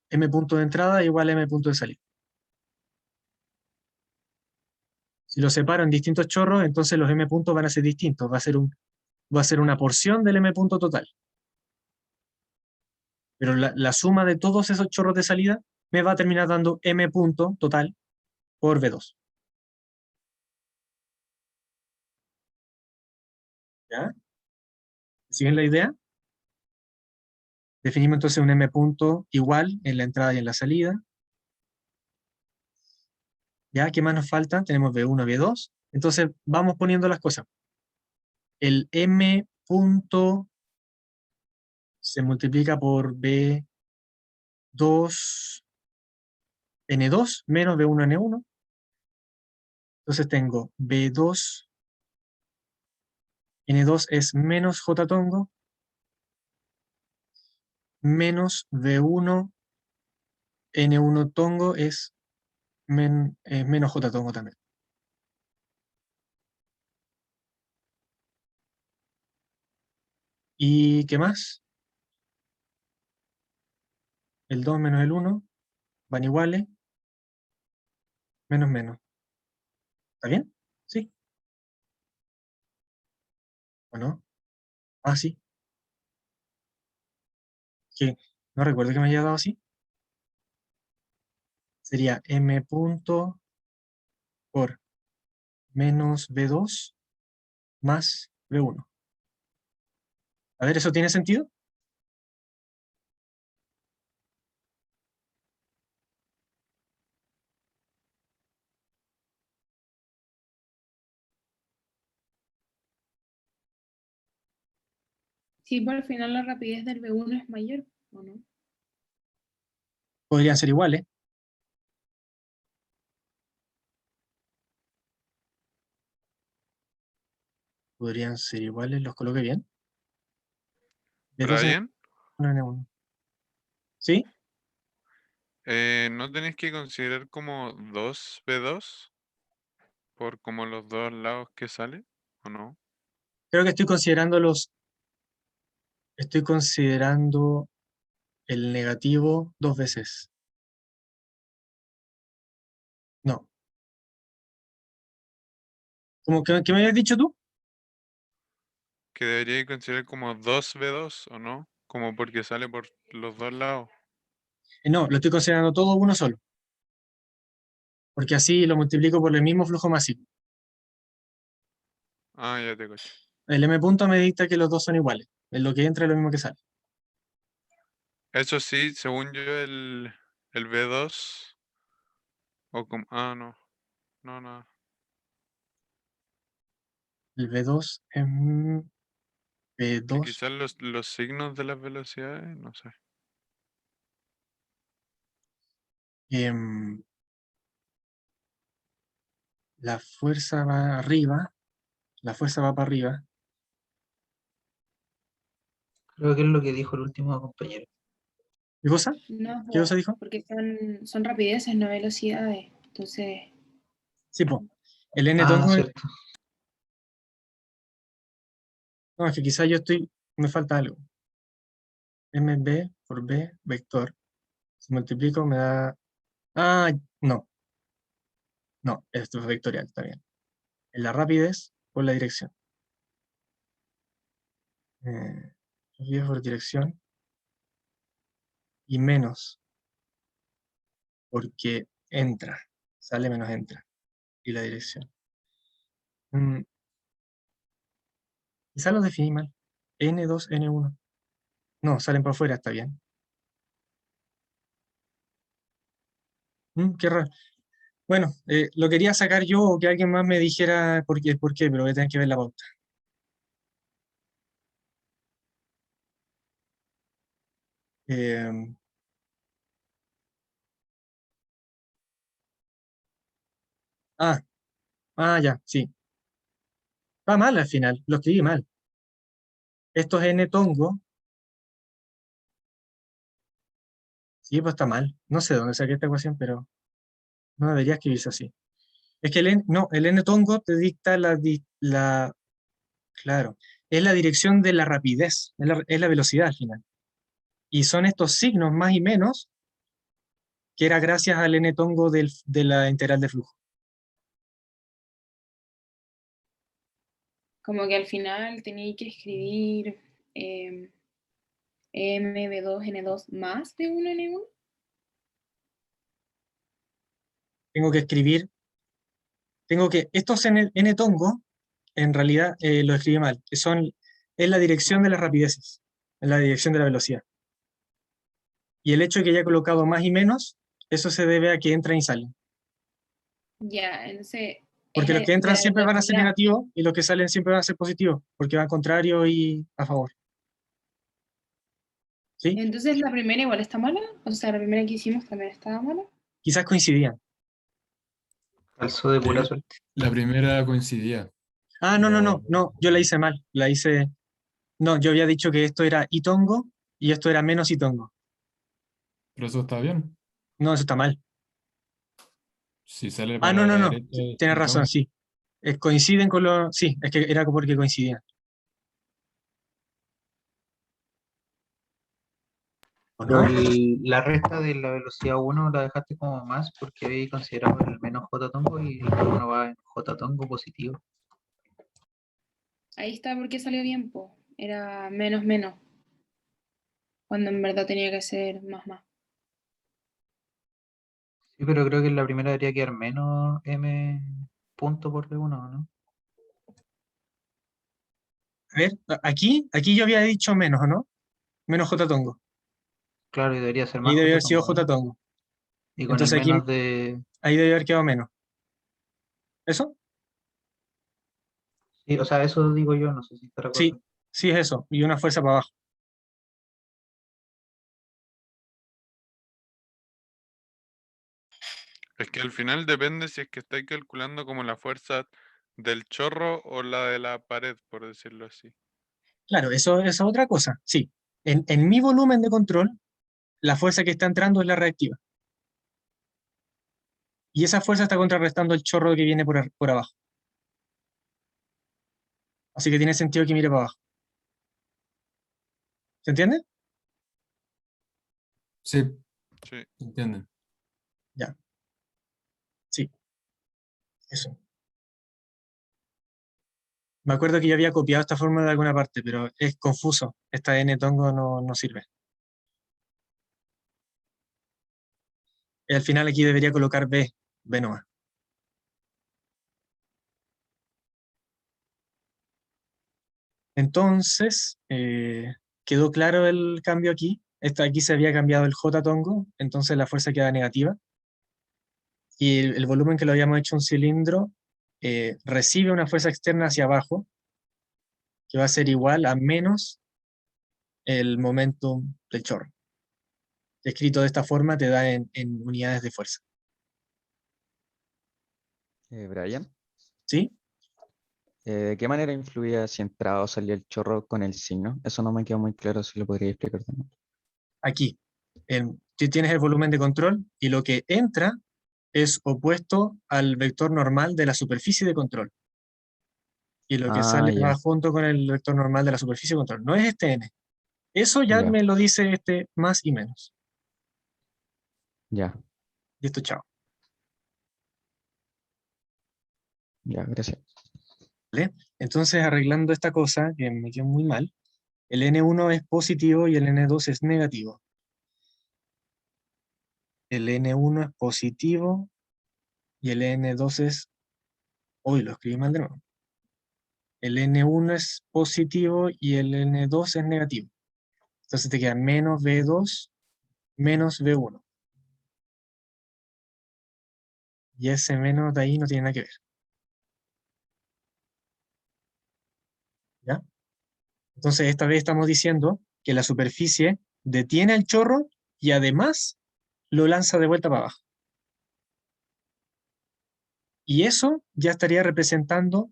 m punto de entrada igual a m punto de salida. Si lo separo en distintos chorros, entonces los m puntos van a ser distintos. Va a ser una porción del m punto total. Pero la suma de todos esos chorros de salida me va a terminar dando m punto total por V2. ¿Ya? ¿Siguen la idea? Definimos entonces un m punto igual en la entrada y en la salida. ¿Ya? ¿Qué más nos falta? Tenemos V1, V2. Entonces vamos poniendo las cosas. El m punto se multiplica por V2 N2 menos V1 N1. Entonces tengo V2 N2 es menos J tongo menos V1 N1 tongo es menos J tongo también. ¿Y qué más? El 2 menos el 1 van iguales. Menos menos. ¿Está bien? ¿Sí? ¿O no? Ah, sí. Que no recuerdo que me haya dado así. Sería m punto por menos V2 más V1. A ver, ¿eso tiene sentido? Sí, por al final la rapidez del V1 es mayor, ¿o no? Podrían ser iguales. Podrían ser iguales, los coloqué bien. V2 Brian, N1. ¿Sí? ¿no tenéis que considerar como 2 V2 por como los dos lados que sale? ¿O no? Creo que estoy considerando el negativo 2 veces. No. ¿Qué me habías dicho tú? Que debería considerar como 2 V2, ¿o no? Como porque sale por los dos lados. No, lo estoy considerando todo uno solo. Porque así lo multiplico por el mismo flujo masivo. Ah, ya te coche. El m punto me dicta que los dos son iguales. En lo que entra es lo mismo que sale. Eso sí, según yo, el V2, o como, ah, no, no, no. El V2 es Que V2. quizás los signos de las velocidades, no sé. em, la fuerza va arriba. La fuerza va para arriba. Creo que es lo que dijo el último compañero. ¿Qué cosa? No, ¿Qué cosa dijo? porque son rapideces, no velocidades. Entonces, Sí, pues. El n Ah, tongo. cierto. No, es que quizás me falta algo. MB por B vector. Si multiplico me da. Ah, no. No, esto es vectorial, está bien. En la rapidez por la dirección. Rapidez por dirección. Y menos. Porque entra. Sale menos entra. Y la dirección. Quizás los definí mal. N2, N1. No, salen para afuera, está bien. Qué raro. Bueno, lo quería sacar yo o que alguien más me dijera por qué, pero voy a tener que ver la pauta. Ah, ya, sí. Va mal al final, lo escribí mal. Esto es n tongo. Sí, pues está mal. No sé dónde saqué esta ecuación, pero no debería escribirse así. Es que el n tongo te dicta claro, es la dirección de la rapidez, es la velocidad al final. Y son estos signos más y menos que era gracias al n tongo de la integral de flujo. Como que al final tenía que escribir MB2, N2 más de 1 N1. Estos n tongo, en realidad lo escribí mal, es la dirección de las rapideces, es la dirección de la velocidad. Y el hecho de que haya colocado más y menos, eso se debe a que entran y salen. Ya, entonces. Porque los que De entran la siempre van a ser velocidad. negativos y los que salen siempre van a ser positivos, porque van contrario y a favor. ¿Sí? Entonces la primera igual está mala. O sea, la primera que hicimos también estaba mala. Quizás coincidían. Calzó de pura Sí. suerte. La primera coincidía. Ah, no, yo la hice mal. No, yo había dicho que esto era itongo y esto era menos itongo. Pero eso está bien. No, eso está mal. Si sale Ah, para la no, derecha, es tienes razón, itongo. sí. Coinciden con los... Sí, es que era porque coincidían. ¿O Pero no? la resta de la velocidad 1 la dejaste como más porque había considerado el menos J tongo y el uno va en J tongo positivo. Ahí está porque salió bien, po. Era menos menos. Cuando en verdad tenía que ser más más. Sí, pero creo que en la primera debería quedar menos M punto por D1, ¿no? A ver, aquí yo había dicho menos, ¿o no? Menos J tongo. Claro, y debería ser Ahí más debe J haber sido tongo, J ¿no? tongo. Y con el Entonces aquí, menos de... ahí debe haber quedado menos. ¿Eso? Sí, o sea, eso digo yo, no sé si está Sí, correcto. sí es eso. Y una fuerza para abajo. Es que al final depende si es que estáis calculando como la fuerza del chorro o la de la pared, por decirlo así. Claro, eso es otra cosa. Sí. En mi volumen de control, la fuerza que está entrando es la reactiva. Y esa fuerza está contrarrestando el chorro que viene por abajo. Así que tiene sentido que mire para abajo. ¿Se entiende? Sí, Sí. entienden. Ya. Sí. Eso. Me acuerdo que yo había copiado esta fórmula de alguna parte, pero es confuso. Esta n tongo no sirve. Y al final aquí debería colocar B nomás. Entonces, quedó claro el cambio aquí. Aquí se había cambiado el J tongo, entonces la fuerza queda negativa. Y el volumen que lo habíamos hecho un cilindro recibe una fuerza externa hacia abajo, que va a ser igual a menos el momentum del chorro. Escrito de esta forma te da en unidades de fuerza. Brian, ¿Sí? ¿de qué manera influía si entraba o salía el chorro con el signo? Eso no me quedó muy claro, si lo podría explicar también. Aquí. Tú tienes el volumen de control y lo que entra es opuesto al vector normal de la superficie de control. Y lo que Ah, sale va ya, junto con el vector normal de la superficie de control. No es este n. Eso ya ya, me lo dice este más y menos. ya, Y esto chao. ya, gracias. ¿Vale? Entonces, arreglando esta cosa, que me quedó muy mal, el N1 es positivo y el N2 es negativo. El N1 es positivo y el N2 es... Uy, lo escribí mal de nuevo. El N1 es positivo y el N2 es negativo. Entonces te queda menos V2 menos V1. Y ese menos de ahí no tiene nada que ver. ¿Ya? Entonces esta vez estamos diciendo que la superficie detiene el chorro y además lo lanza de vuelta para abajo. Y eso ya estaría representando,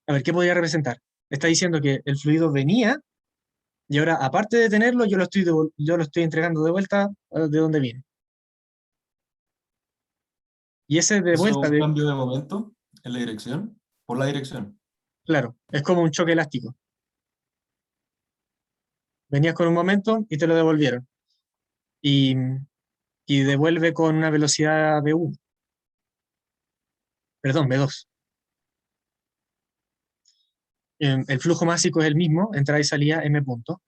a ver, ¿qué podría representar? Está diciendo que el fluido venía y ahora, aparte de tenerlo, yo lo estoy entregando de vuelta de donde viene. Y ese de ¿Eso es vuelta, un cambio de momento en la dirección? Por la dirección. claro, es como un choque elástico. Venías con un momento y te lo devolvieron. Y, y devuelve con una velocidad V1. Perdón, V2. El flujo másico es el mismo, entrada y salida m punto.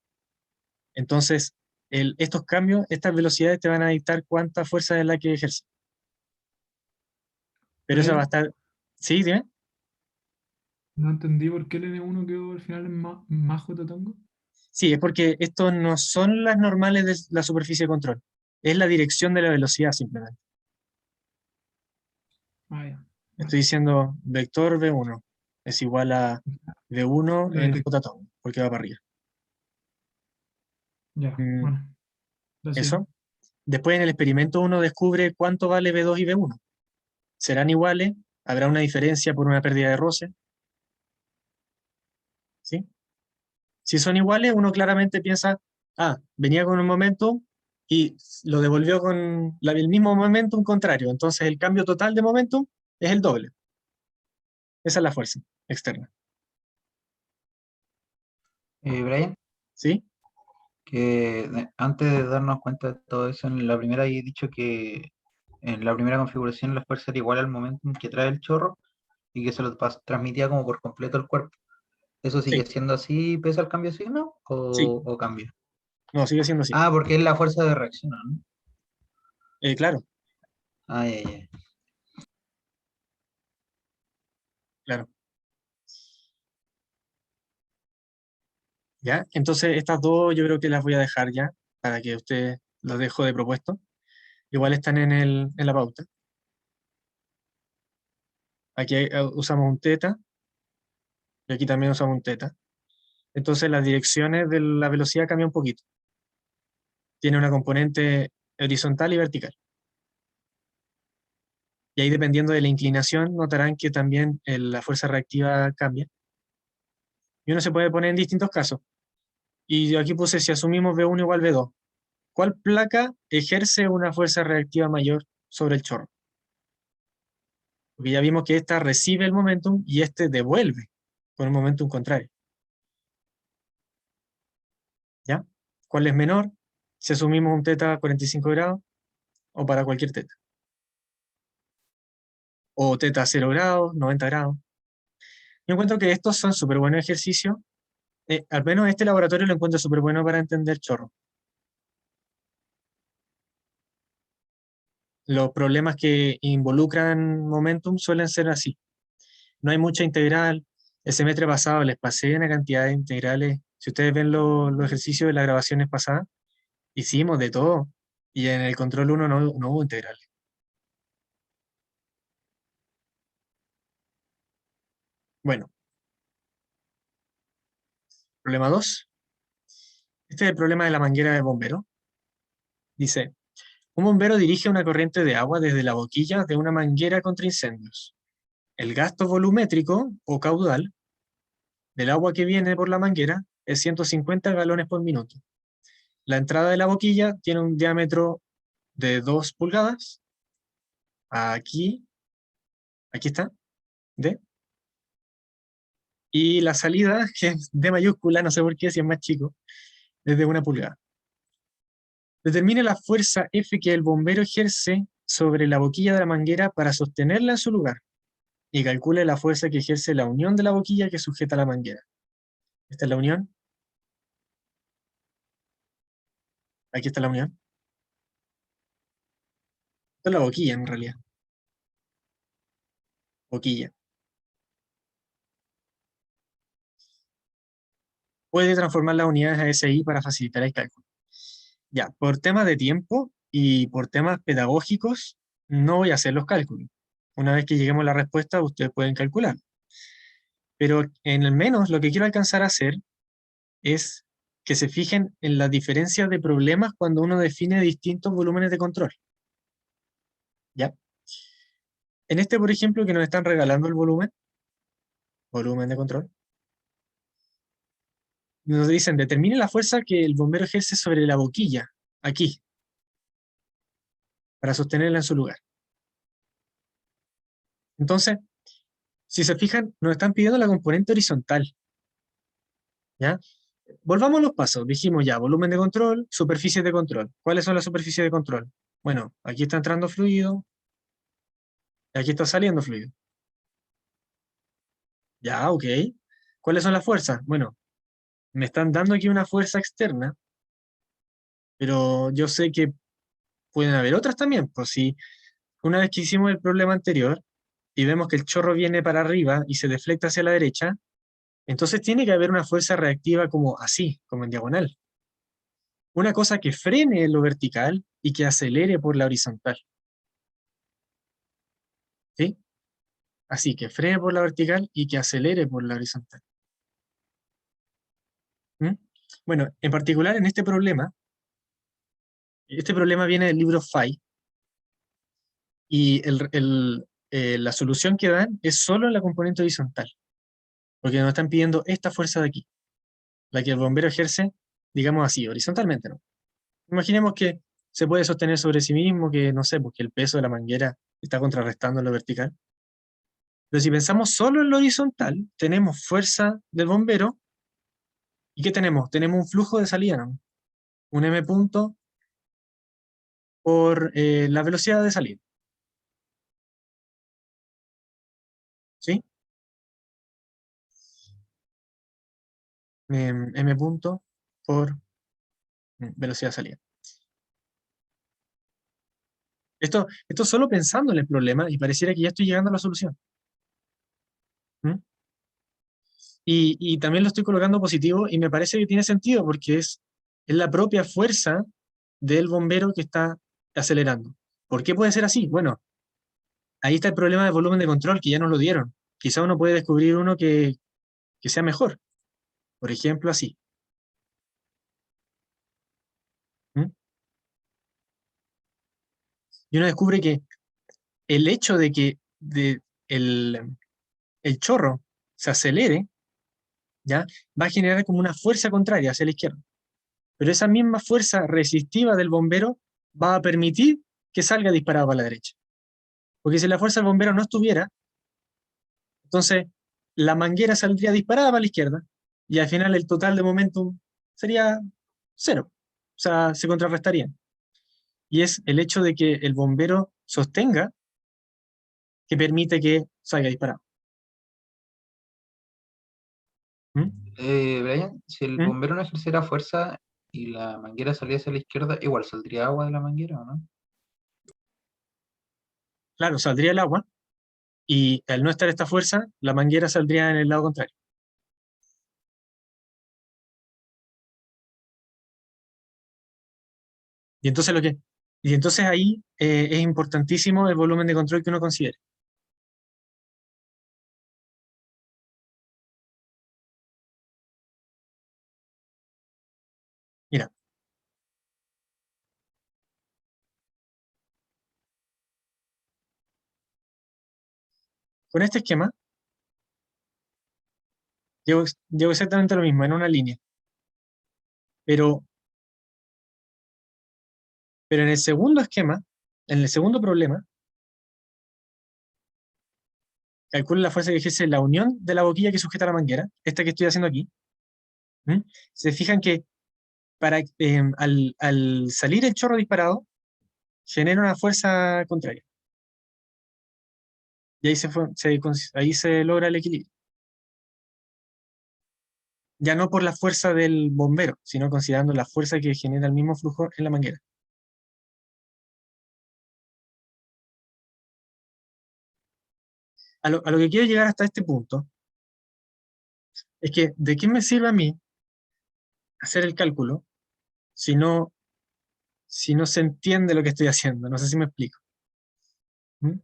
Entonces, estos cambios, estas velocidades te van a dictar cuánta fuerza es la que ejerce. Pero esa va a Brian, estar... ¿Sí, dime? no entendí por qué el N1 quedó al final en más Jotatongo. Sí, es porque estos no son las normales de la superficie de control. Es la dirección de la velocidad simplemente. Ah, ya. Estoy diciendo vector V1 es igual a V1 La en dirección. Jotatón, porque va para arriba. Ya, Mm, bueno. Gracias. Eso. Después en el experimento uno descubre cuánto vale V2 y V1. ¿Serán iguales? ¿Habrá una diferencia por una pérdida de roce? ¿Sí? Si son iguales, uno claramente piensa, venía con un momento y lo devolvió con el mismo momentum contrario. Entonces el cambio total de momentum es el doble. Esa es la fuerza externa. Brian, ¿Sí? que antes de darnos cuenta de todo eso, en la primera he dicho que en la primera configuración la fuerza era igual al momentum que trae el chorro y que se lo transmitía como por completo el cuerpo. ¿Eso sigue Sí, siendo así pese al cambio de signo sí. o cambia? No, sigue siendo así. Ah, porque es la fuerza de reacción, ¿no? Claro, Ah, ya, ya. claro. ¿Ya? Entonces estas dos yo creo que las voy a dejar ya para que usted los dejo de propuesto. Igual están en la pauta. Aquí usamos un teta y aquí también usamos un teta. Entonces las direcciones de la velocidad cambian un poquito. Tiene una componente horizontal y vertical. Y ahí dependiendo de la inclinación notarán que también la fuerza reactiva cambia. Y uno se puede poner en distintos casos. Y yo aquí puse si asumimos V1 igual V2. ¿Cuál placa ejerce una fuerza reactiva mayor sobre el chorro? Porque ya vimos que esta recibe el momentum y este devuelve con el momentum contrario. ¿Ya? ¿Cuál es menor? Si asumimos un teta a 45 grados o para cualquier teta. O teta a 0 grados, 90 grados. Yo encuentro que estos son súper buenos ejercicios. Al menos este laboratorio lo encuentro súper bueno para entender chorro. Los problemas que involucran momentum suelen ser así. No hay mucha integral. El semestre pasado les pasé una cantidad de integrales. Si ustedes ven los ejercicios de las grabaciones pasadas, hicimos de todo. Y en el control 1 no hubo integrales. Bueno, problema 2. Este es el problema de la manguera de bombero. Dice, un bombero dirige una corriente de agua desde la boquilla de una manguera contra incendios. El gasto volumétrico o caudal del agua que viene por la manguera es 150 galones por minuto. La entrada de la boquilla tiene un diámetro de 2 pulgadas. Aquí está, D. Y la salida, que es D mayúscula, no sé por qué, si es más chico, es de 1 pulgada. Determine la fuerza F que el bombero ejerce sobre la boquilla de la manguera para sostenerla en su lugar. Y calcule la fuerza que ejerce la unión de la boquilla que sujeta la manguera. Esta es la unión. Aquí está la unión. Esta es la boquilla en realidad. Boquilla. Puede transformar las unidades a SI para facilitar el cálculo. Ya, por temas de tiempo y por temas pedagógicos, no voy a hacer los cálculos. Una vez que lleguemos a la respuesta, ustedes pueden calcular. Pero en el menos lo que quiero alcanzar a hacer es que se fijen en las diferencias de problemas cuando uno define distintos volúmenes de control. ¿Ya? En este, por ejemplo, que nos están regalando el volumen de control, nos dicen, determine la fuerza que el bombero ejerce sobre la boquilla, aquí, para sostenerla en su lugar. Entonces, si se fijan, nos están pidiendo la componente horizontal. ¿Ya? Volvamos a los pasos. Dijimos ya, volumen de control, superficies de control. ¿Cuáles son las superficies de control? Bueno, aquí está entrando fluido, y aquí está saliendo fluido. Ya, ok. ¿Cuáles son las fuerzas? Bueno, me están dando aquí una fuerza externa, pero yo sé que pueden haber otras también. Pues si una vez que hicimos el problema anterior y vemos que el chorro viene para arriba y se deflecta hacia la derecha, entonces tiene que haber una fuerza reactiva como así, como en diagonal. Una cosa que frene en lo vertical y que acelere por la horizontal. ¿Sí? Así, que frene por la vertical y que acelere por la horizontal. ¿Mm? Bueno, en particular en este problema viene del libro Phi, y la solución que dan es solo en la componente horizontal, porque nos están pidiendo esta fuerza de aquí, la que el bombero ejerce, digamos así, horizontalmente, ¿no? Imaginemos que se puede sostener sobre sí mismo, que no sé, porque el peso de la manguera está contrarrestando en lo vertical. Pero si pensamos solo en lo horizontal, tenemos fuerza del bombero, ¿y qué tenemos? Tenemos un flujo de salida, ¿no? Un m punto por la velocidad de salida. ¿Sí? M punto por velocidad de salida. Esto solo pensando en el problema y pareciera que ya estoy llegando a la solución. ¿Mm? Y también lo estoy colocando positivo y me parece que tiene sentido porque es la propia fuerza del bombero que está acelerando. ¿Por qué puede ser así? Bueno, ahí está el problema del volumen de control, que ya nos lo dieron. Quizá uno puede descubrir uno que sea mejor. Por ejemplo, así. ¿Mm? Y uno descubre que el hecho de que el chorro se acelere, ¿ya? Va a generar como una fuerza contraria hacia la izquierda. Pero esa misma fuerza resistiva del bombero va a permitir que salga disparado para la derecha. Porque si la fuerza del bombero no estuviera, entonces la manguera saldría disparada para la izquierda y al final el total de momentum sería cero. O sea, se contrarrestarían. Y es el hecho de que el bombero sostenga que permite que salga disparado. ¿Mm? Brian, si el ¿Mm? bombero no ejerciera fuerza y la manguera saliera hacia la izquierda, igual saldría agua de la manguera, ¿o no? Claro, saldría el agua y al no estar esta fuerza, la manguera saldría en el lado contrario. Y entonces, ahí es importantísimo el volumen de control que uno considere. Mira. Con este esquema, llevo exactamente lo mismo, en una línea. Pero en el segundo esquema, en el segundo problema, calculo la fuerza que ejerce la unión de la boquilla que sujeta la manguera, esta que estoy haciendo aquí. ¿Mm? Se fijan que al salir el chorro disparado, genera una fuerza contraria. Y ahí se logra el equilibrio. Ya no por la fuerza del bombero, sino considerando la fuerza que genera el mismo flujo en la manguera. A lo que quiero llegar hasta este punto es que, ¿de qué me sirve a mí hacer el cálculo si no se entiende lo que estoy haciendo? No sé si me explico. ¿Mm?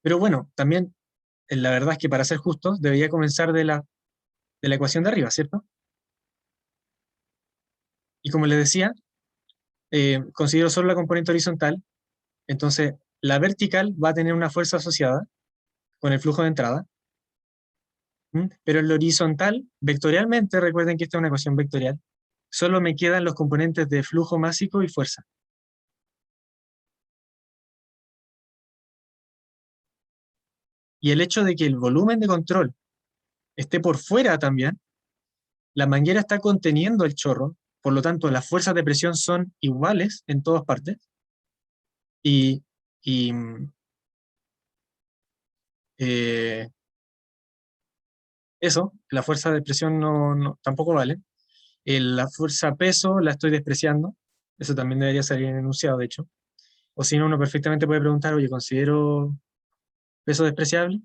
Pero bueno, también la verdad es que para ser justos debería comenzar de la ecuación de arriba, ¿cierto? Y como les decía, considero solo la componente horizontal, entonces la vertical va a tener una fuerza asociada con el flujo de entrada, pero en la horizontal, vectorialmente, recuerden que esta es una ecuación vectorial, solo me quedan los componentes de flujo másico y fuerza. Y el hecho de que el volumen de control esté por fuera también, la manguera está conteniendo el chorro, por lo tanto las fuerzas de presión son iguales en todas partes, y eso, la fuerza de presión tampoco vale. La fuerza peso la estoy despreciando, eso también debería salir en el enunciado, de hecho. O si no, uno perfectamente puede preguntar, oye, ¿considero peso despreciable?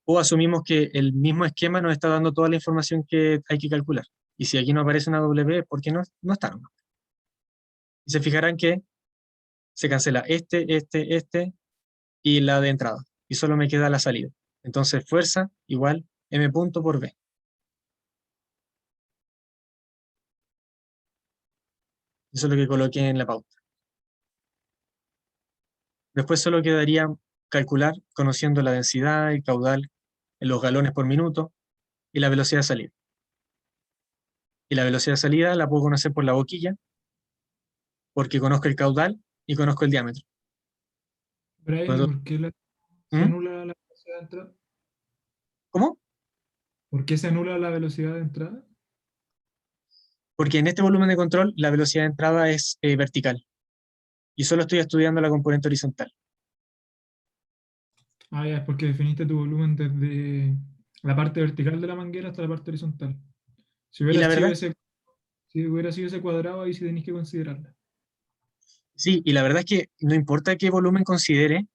O asumimos que el mismo esquema nos está dando toda la información que hay que calcular. Y si aquí no aparece una W, ¿por qué no está? ¿No? Y se fijarán que se cancela este y la de entrada. Y solo me queda la salida. Entonces, fuerza igual M punto por B. Eso es lo que coloqué en la pauta. Después solo quedaría calcular, conociendo la densidad, el caudal, en los galones por minuto, y la velocidad de salida. Y la velocidad de salida la puedo conocer por la boquilla, porque conozco el caudal y conozco el diámetro. Brian, ¿y por qué se ¿Mm? anula la velocidad de entrada? ¿Cómo? ¿Por qué se anula la velocidad de entrada? Porque en este volumen de control la velocidad de entrada es vertical. Y solo estoy estudiando la componente horizontal. Ah, ya, es porque definiste tu volumen desde la parte vertical de la manguera hasta la parte horizontal. Si Y la verdad, hubiera sido ese cuadrado, ahí sí tenéis que considerarla. sí, y la verdad es que no importa qué volumen considere,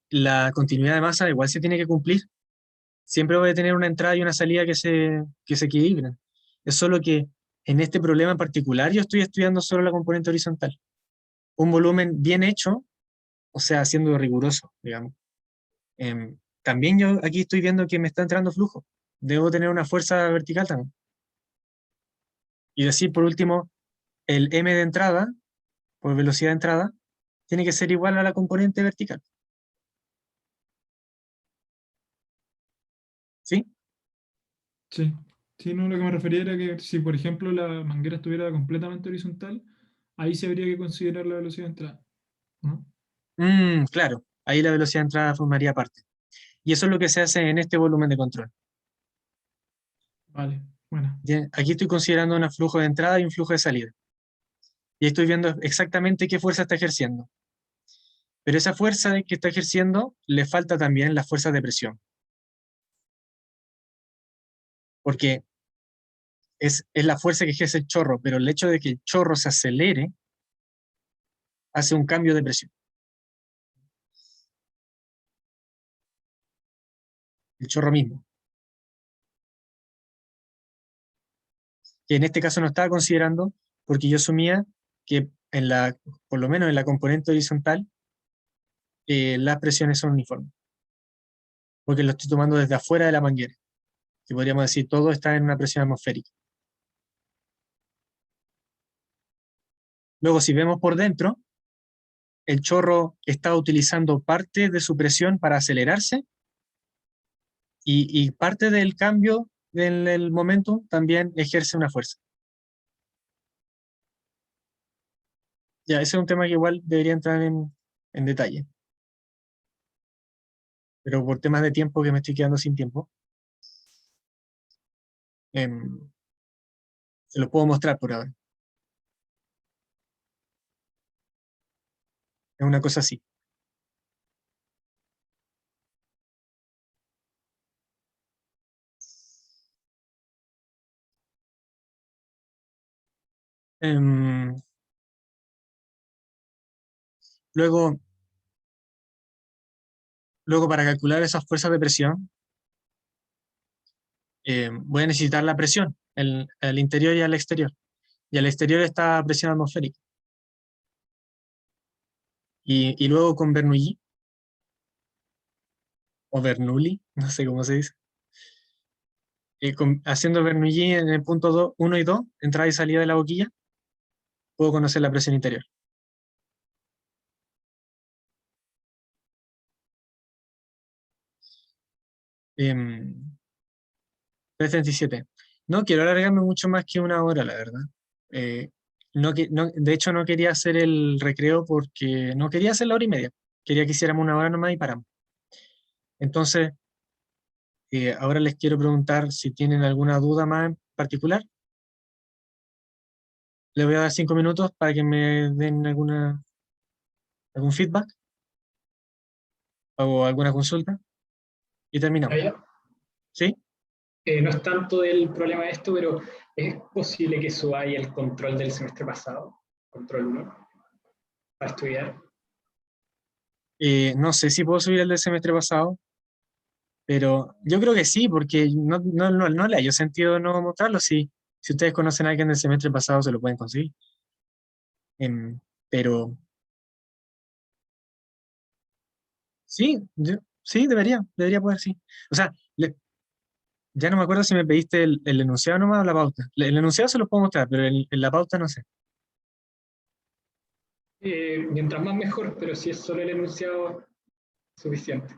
la continuidad de masa igual se tiene que cumplir. Siempre voy a tener una entrada y una salida que se equilibren. Es solo que en este problema en particular yo estoy estudiando solo la componente horizontal. Un volumen bien hecho, o sea, siendo riguroso, digamos. También yo aquí estoy viendo que me está entrando flujo. Debo tener una fuerza vertical también. Y decir, por último, el M de entrada, por velocidad de entrada, tiene que ser igual a la componente vertical. ¿Sí? Sí. Sí, no, lo que me refería era que si, por ejemplo, la manguera estuviera completamente horizontal, ahí se habría que considerar la velocidad de entrada, ¿no? Claro, ahí la velocidad de entrada formaría parte. Y eso es lo que se hace en este volumen de control. Vale, bueno. Bien, aquí estoy considerando un flujo de entrada y un flujo de salida. Y estoy viendo exactamente qué fuerza está ejerciendo. Pero esa fuerza que está ejerciendo le falta también las fuerzas de presión. Porque es la fuerza que ejerce el chorro, pero el hecho de que el chorro se acelere hace un cambio de presión. El chorro mismo. Que en este caso no estaba considerando porque yo asumía que por lo menos en la componente horizontal las presiones son uniformes. Porque lo estoy tomando desde afuera de la manguera. Que podríamos decir, todo está en una presión atmosférica. Luego, si vemos por dentro, el chorro está utilizando parte de su presión para acelerarse y parte del cambio del momento también ejerce una fuerza. Ya, ese es un tema que igual debería entrar en detalle. Pero por temas de tiempo que me estoy quedando sin tiempo, se los puedo mostrar por ahora. Es una cosa así. Luego, para calcular esas fuerzas de presión, voy a necesitar la presión, al interior y al exterior. Y al exterior está presión atmosférica. Y luego con Bernoulli, o Bernoulli, no sé cómo se dice, haciendo Bernoulli en el punto 1 y 2, entrada y salida de la boquilla, puedo conocer la presión interior. Em, 3:37. No quiero alargarme mucho más que una hora, la verdad. De hecho, no quería hacer el recreo porque no quería hacer la hora y media. Quería que hiciéramos una hora nomás y paramos. Entonces, ahora les quiero preguntar si tienen alguna duda más en particular. Les voy a dar 5 minutos para que me den algún feedback o alguna consulta y terminamos. Ya, ya. ¿Sí? No es tanto el problema de esto, pero es posible que subáis el control del semestre pasado, control 1, para estudiar. No sé si puedo subir el del semestre pasado, pero yo creo que sí, porque no le hallo sentido no mostrarlo. Si ustedes conocen a alguien del semestre pasado, se lo pueden conseguir. Pero sí, sí, debería poder, sí. O sea, ya no me acuerdo si me pediste el enunciado nomás o la pauta. El enunciado se lo puedo mostrar, pero en la pauta no sé. Mientras más mejor, pero si es solo el enunciado, suficiente.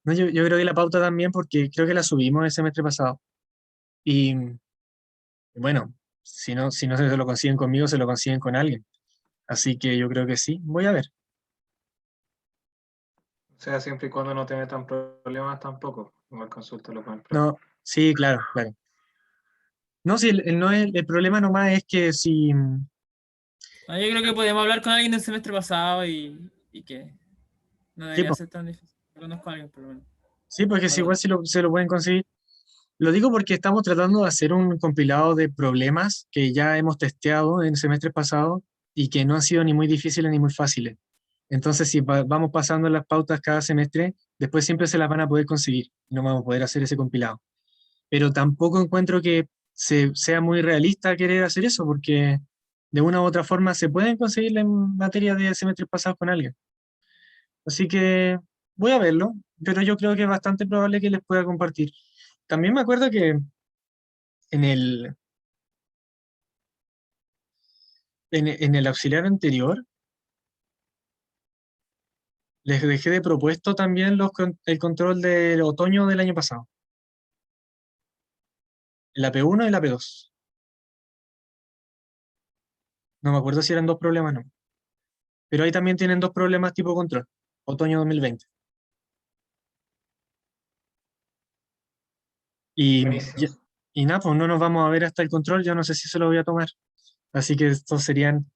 No, yo creo que la pauta también, porque creo que la subimos el semestre pasado. Y bueno, si no se lo consiguen conmigo, se lo consiguen con alguien. Así que yo creo que sí. Voy a ver. O sea, siempre y cuando no te metan problemas tampoco. Igual consulta lo pueden No, sí, claro, claro. No, sí, no es, el problema nomás es que si. No, yo creo que podemos hablar con alguien del semestre pasado y que no Sí, debería pues, ser tan difícil. Yo conozco a alguien, por lo menos. sí, porque si Ahora, igual se lo pueden conseguir. Lo digo porque estamos tratando de hacer un compilado de problemas que ya hemos testeado en semestres pasados y que no han sido ni muy difíciles ni muy fáciles. Entonces, si vamos pasando las pautas cada semestre, después siempre se las van a poder conseguir. No vamos a poder hacer ese compilado. Pero tampoco encuentro que sea muy realista querer hacer eso, porque de una u otra forma se pueden conseguir en materia de semestres pasados con alguien. Así que voy a verlo, pero yo creo que es bastante probable que les pueda compartir. También me acuerdo que en en el auxiliar anterior les dejé de propuesto también el control del otoño del año pasado, la P1 y la P2. No me acuerdo si eran dos problemas, no. Pero ahí también tienen dos problemas tipo control, otoño 2020. Y, Buenísimo. y nada, pues no nos vamos a ver hasta el control, yo no sé si se lo voy a tomar. Así que estos serían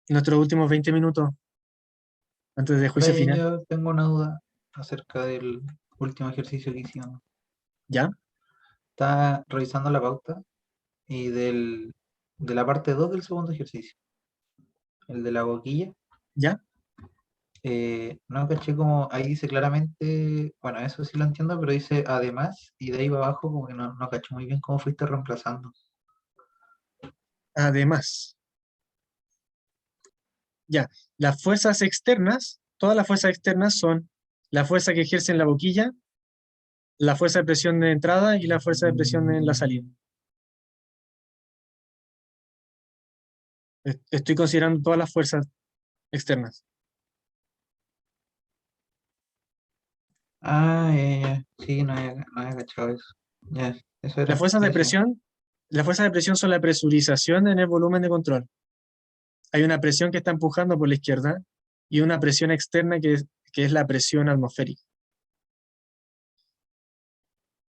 nuestros últimos 20 minutos antes del juicio Brian, final. yo tengo una duda acerca del último ejercicio que hicimos. ¿Ya? Está revisando la pauta y de la parte 2 del segundo ejercicio, el de la boquilla. ¿Ya? No caché como ahí dice claramente, bueno, eso sí lo entiendo, pero dice además y de ahí para abajo como que no caché muy bien cómo fuiste reemplazando. Además, ya, las fuerzas externas, todas las fuerzas externas son la fuerza que ejerce en la boquilla, la fuerza de presión de entrada y la fuerza de presión en la salida. Estoy considerando todas las fuerzas externas. Ah, sí, no había cachado eso. Ya, eso Las era. fuerzas de Gracias. presión, las fuerzas de presión son la presurización en el volumen de control. Hay una presión que está empujando por la izquierda y una presión externa que es la presión atmosférica.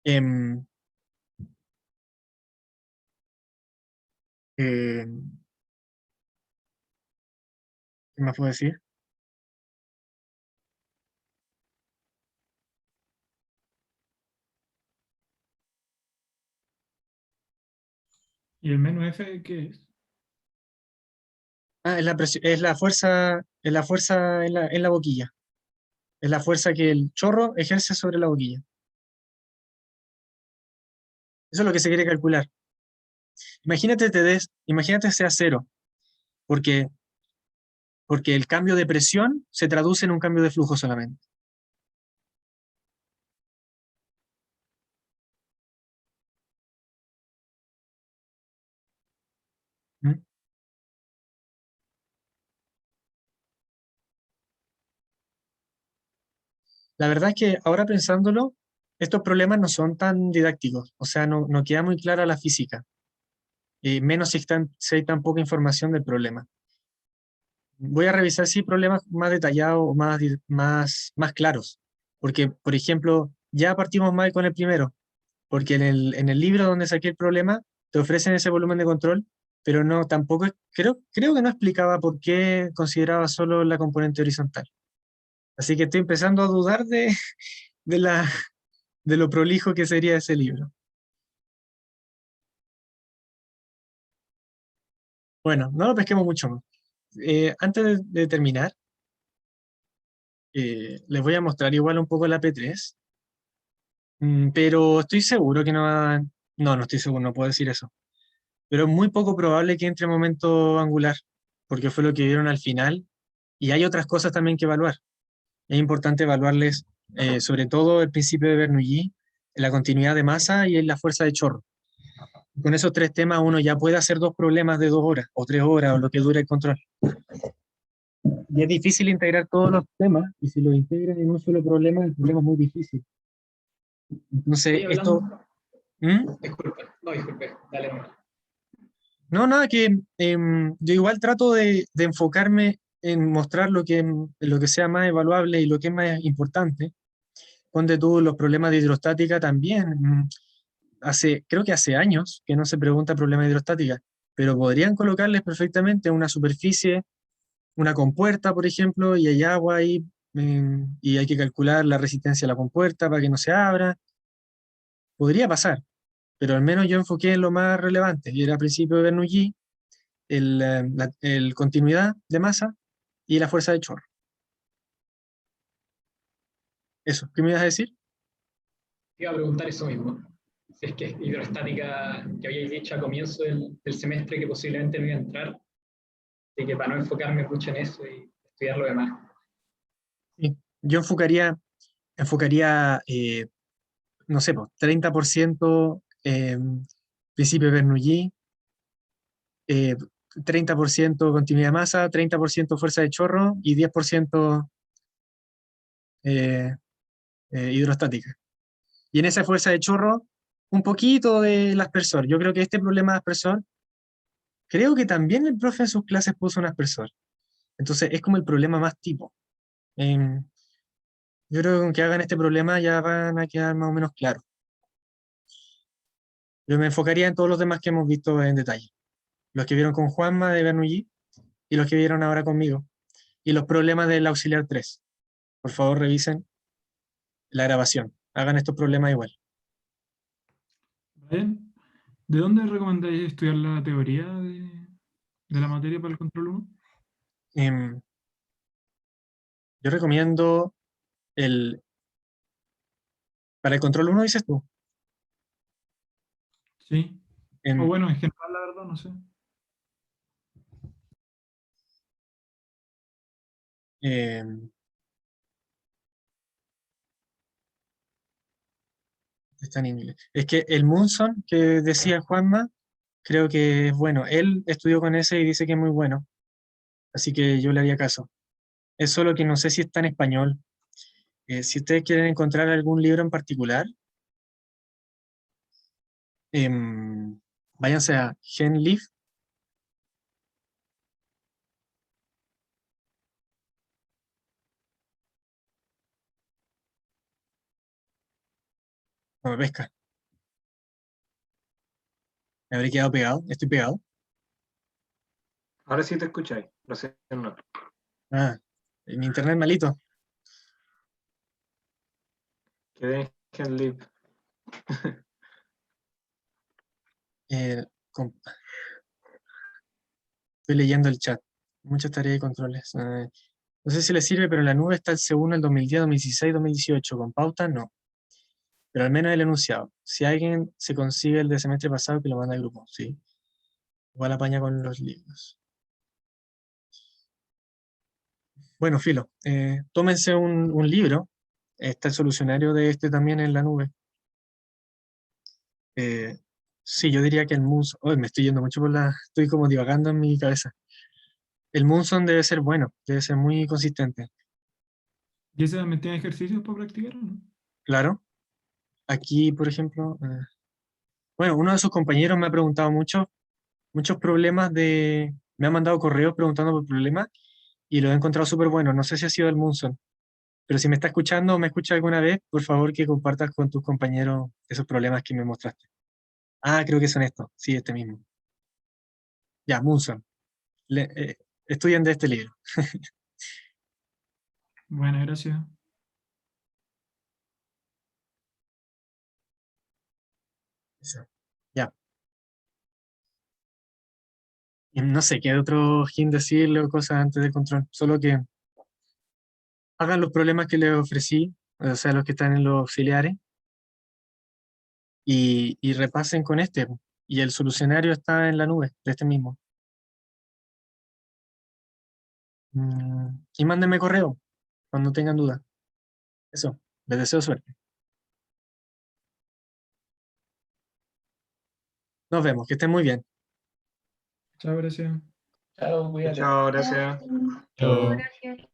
Em, eh, ¿Qué más puedo decir? ¿Y el menos F qué es? Ah, es la fuerza en la boquilla. Es la fuerza que el chorro ejerce sobre la boquilla. Eso es lo que se quiere calcular. Imagínate sea cero, porque, porque el cambio de presión se traduce en un cambio de flujo solamente. ¿Mm? La verdad es que ahora pensándolo, estos problemas no son tan didácticos, o sea, no queda muy clara la física, menos si hay tan poca información del problema. Voy a revisar si hay problemas más detallados o más claros, porque, por ejemplo, ya partimos mal con el primero, porque en el libro donde saqué el problema te ofrecen ese volumen de control, pero no, tampoco, creo que no explicaba por qué consideraba solo la componente horizontal. Así que estoy empezando a dudar de, la, de lo prolijo que sería ese libro. Bueno, no lo pesquemos mucho más. Antes de terminar, les voy a mostrar igual un poco la P3, pero estoy seguro que no va... No estoy seguro, no puedo decir eso. Pero es muy poco probable que entre momento angular, porque fue lo que vieron al final, y hay otras cosas también que evaluar. Es importante evaluarles, sobre todo el principio de Bernoulli, la continuidad de masa y la fuerza de chorro. Con esos tres temas uno ya puede hacer dos problemas de 2 horas, o 3 horas, o lo que dure el control. Y es difícil integrar todos los temas, y si los integran en un solo problema, el problema es muy difícil. Entonces, Oye, esto... hablando... ¿Mm? Disculpe, dale nomás. No, nada, que yo igual trato de enfocarme en mostrar lo que sea más evaluable y lo que es más importante. Ponte tú los problemas de hidrostática también. Creo que hace años que no se pregunta problemas de hidrostática, pero podrían colocarles perfectamente una superficie, una compuerta, por ejemplo, y hay agua ahí, y hay que calcular la resistencia a la compuerta para que no se abra. Podría pasar, pero al menos yo enfoqué en lo más relevante, y era al principio de Bernoulli, el continuidad de masa y la fuerza de chorro. Eso, ¿qué me ibas a decir? Te iba a preguntar eso mismo. Si es que es hidrostática que habíais dicho a comienzo del semestre que posiblemente no iba a entrar, y que para no enfocarme mucho en eso y estudiar lo demás. Sí, yo enfocaría no sé, pues, 30% principio de Bernoulli, 30% continuidad de masa, 30% fuerza de chorro y 10% hidrostática. Y en esa fuerza de chorro, un poquito del aspersor. Yo creo que este problema de aspersor, creo que también el profe en sus clases puso un aspersor. Entonces es como el problema más tipo. Yo creo que con que hagan este problema ya van a quedar más o menos claros. Yo me enfocaría en todos los demás que hemos visto en detalle. Los que vieron con Juanma de Bernoulli y los que vieron ahora conmigo. Y los problemas del auxiliar 3. Por favor, revisen la grabación. Hagan estos problemas igual. Brian, ¿de dónde recomendáis estudiar la teoría de la materia para el control 1? Yo recomiendo para el control 1, dices tú. Sí. O bueno, en general, la verdad, no sé. Está en inglés. Es que el Munson que decía Juanma, creo que es bueno. Él estudió con ese y dice que es muy bueno. Así que yo le haría caso. Es solo que no sé si está en español. Si ustedes quieren encontrar algún libro en particular, váyanse a Henleaf. No me pesca. Me habré quedado pegado. Estoy pegado. Ahora sí te escucháis, recién no. Ah, mi internet malito. Quedé en Live. Estoy leyendo el chat. Muchas tareas y controles. No sé si les sirve, pero en la nube está el C1, el 2010, 2016, 2018. Con pauta, no. Pero al menos el enunciado. Si alguien se consigue el de semestre pasado, que lo manda al grupo, sí. Igual apaña con los libros. Bueno, filo. Tómense un libro. Está el solucionario de este también en la nube. Sí, yo diría que el Munson... Oh, me estoy yendo mucho por la... Estoy como divagando en mi cabeza. El Munson debe ser bueno. Debe ser muy consistente. ¿Y ese también tiene ejercicios para practicar o no? Claro. aquí, por ejemplo, bueno, uno de sus compañeros me ha preguntado muchos problemas me ha mandado correos preguntando por problemas y lo he encontrado súper bueno. No sé si ha sido el Munson, pero si me está escuchando o me escucha alguna vez, por favor que compartas con tus compañeros esos problemas que me mostraste. Ah, creo que son estos. Sí, este mismo. Ya, Munson. Estudian de este libro. Bueno, gracias. Eso. Ya. Y no sé qué otro hint decirle o cosas antes del control. Solo que hagan los problemas que les ofrecí, o sea, los que están en los auxiliares, y repasen con este. Y el solucionario está en la nube de este mismo. Y mándenme correo cuando tengan dudas. Eso, les deseo suerte. Nos vemos, que estén muy bien. Chao, gracias. Chao, gracias. Chao, gracias.